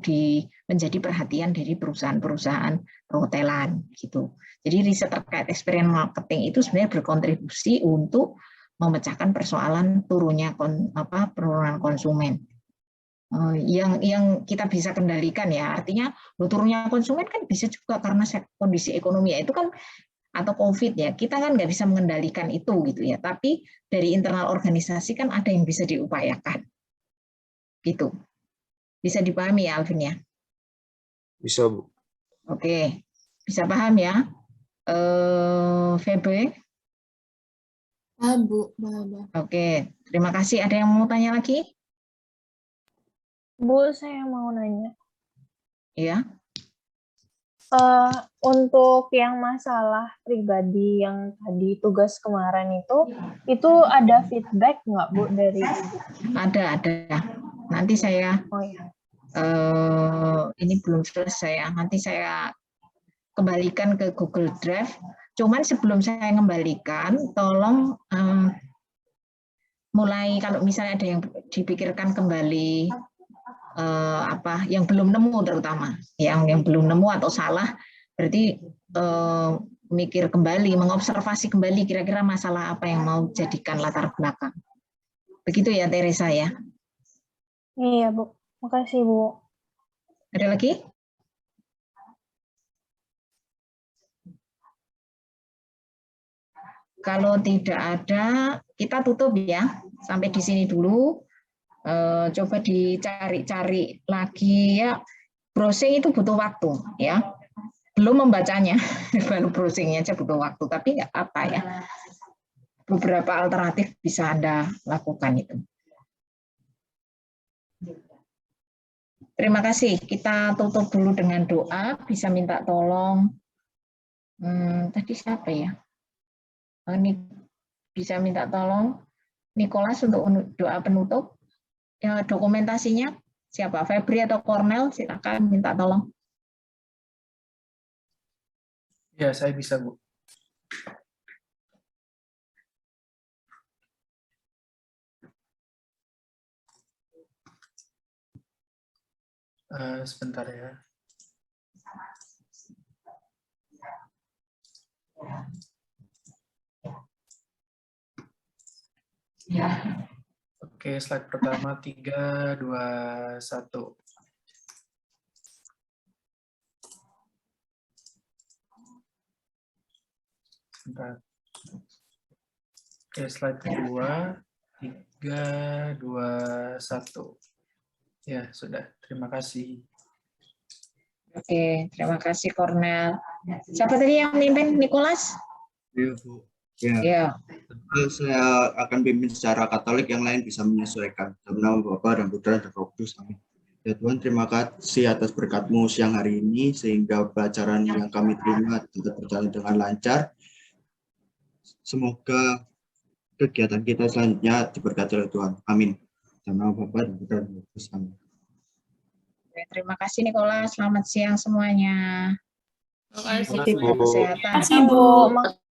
menjadi perhatian dari perusahaan-perusahaan perhotelan gitu. Jadi riset terkait experience marketing itu sebenarnya berkontribusi untuk memecahkan persoalan penurunan konsumen. yang kita bisa kendalikan ya. Artinya turunnya konsumen kan bisa juga karena kondisi ekonomi ya, itu kan atau COVID ya. Kita kan nggak bisa mengendalikan itu gitu ya. Tapi dari internal organisasi kan ada yang bisa diupayakan. Gitu. Bisa dipahami ya Alvin ya? Bisa, Bu. Oke. Bisa paham ya? Febe? Paham, Bu. Paham. Oke, terima kasih. Ada yang mau tanya lagi? Bu, saya mau nanya. Iya. Untuk yang masalah pribadi yang tadi tugas kemarin itu ada feedback nggak Bu dari Ibu? Ada. Nanti saya, ini belum selesai ya, nanti saya kembalikan ke Google Drive. Cuman sebelum saya kembalikan, tolong mulai kalau misalnya ada yang dipikirkan kembali, yang belum nemu terutama, yang belum nemu atau salah, berarti mikir kembali, mengobservasi kembali kira-kira masalah apa yang mau jadikan latar belakang. Begitu ya Teresa ya? Iya Bu, makasih Bu. Ada lagi? Kalau tidak ada, kita tutup ya. Sampai di sini dulu. Coba dicari-cari lagi ya. Browsing itu butuh waktu ya. Belum membacanya, baru browsingnya aja butuh waktu. Tapi nggak apa ya. Beberapa alternatif bisa Anda lakukan itu. Terima kasih. Kita tutup dulu dengan doa. Bisa minta tolong. Tadi siapa ya? Ini bisa minta tolong Nicholas untuk doa penutup. Ya, dokumentasinya siapa? Febri atau Cornel? Silakan minta tolong. Ya, saya bisa, Bu. Sebentar ya. Ya. Oke, slide pertama 3, 2, 1. Sebentar. Oke, slide kedua 3, 2, 1. Ya, sudah. Terima kasih. Oke, terima kasih Cornel. Siapa tadi yang mimpin? Nicholas? Iya, Bu. Ya. Ya. Saya akan pimpin secara Katolik, yang lain bisa menyesuaikan. Dalam nama Bapa dan Putra dan Roh Kudus. Amin. Ya Tuhan, terima kasih atas berkat-Mu siang hari ini, sehingga pelajaran yang kami terima tetap berjalan dengan lancar. Semoga kegiatan kita selanjutnya diberkati oleh Tuhan. Amin. Dalam nama Bapa dan Putra dan Roh Kudus. Amin. Terima kasih Nicholas. Selamat siang semuanya. Terima kasih. Terima kasih, Bu. Kesehatan. Terima kasih, Bu.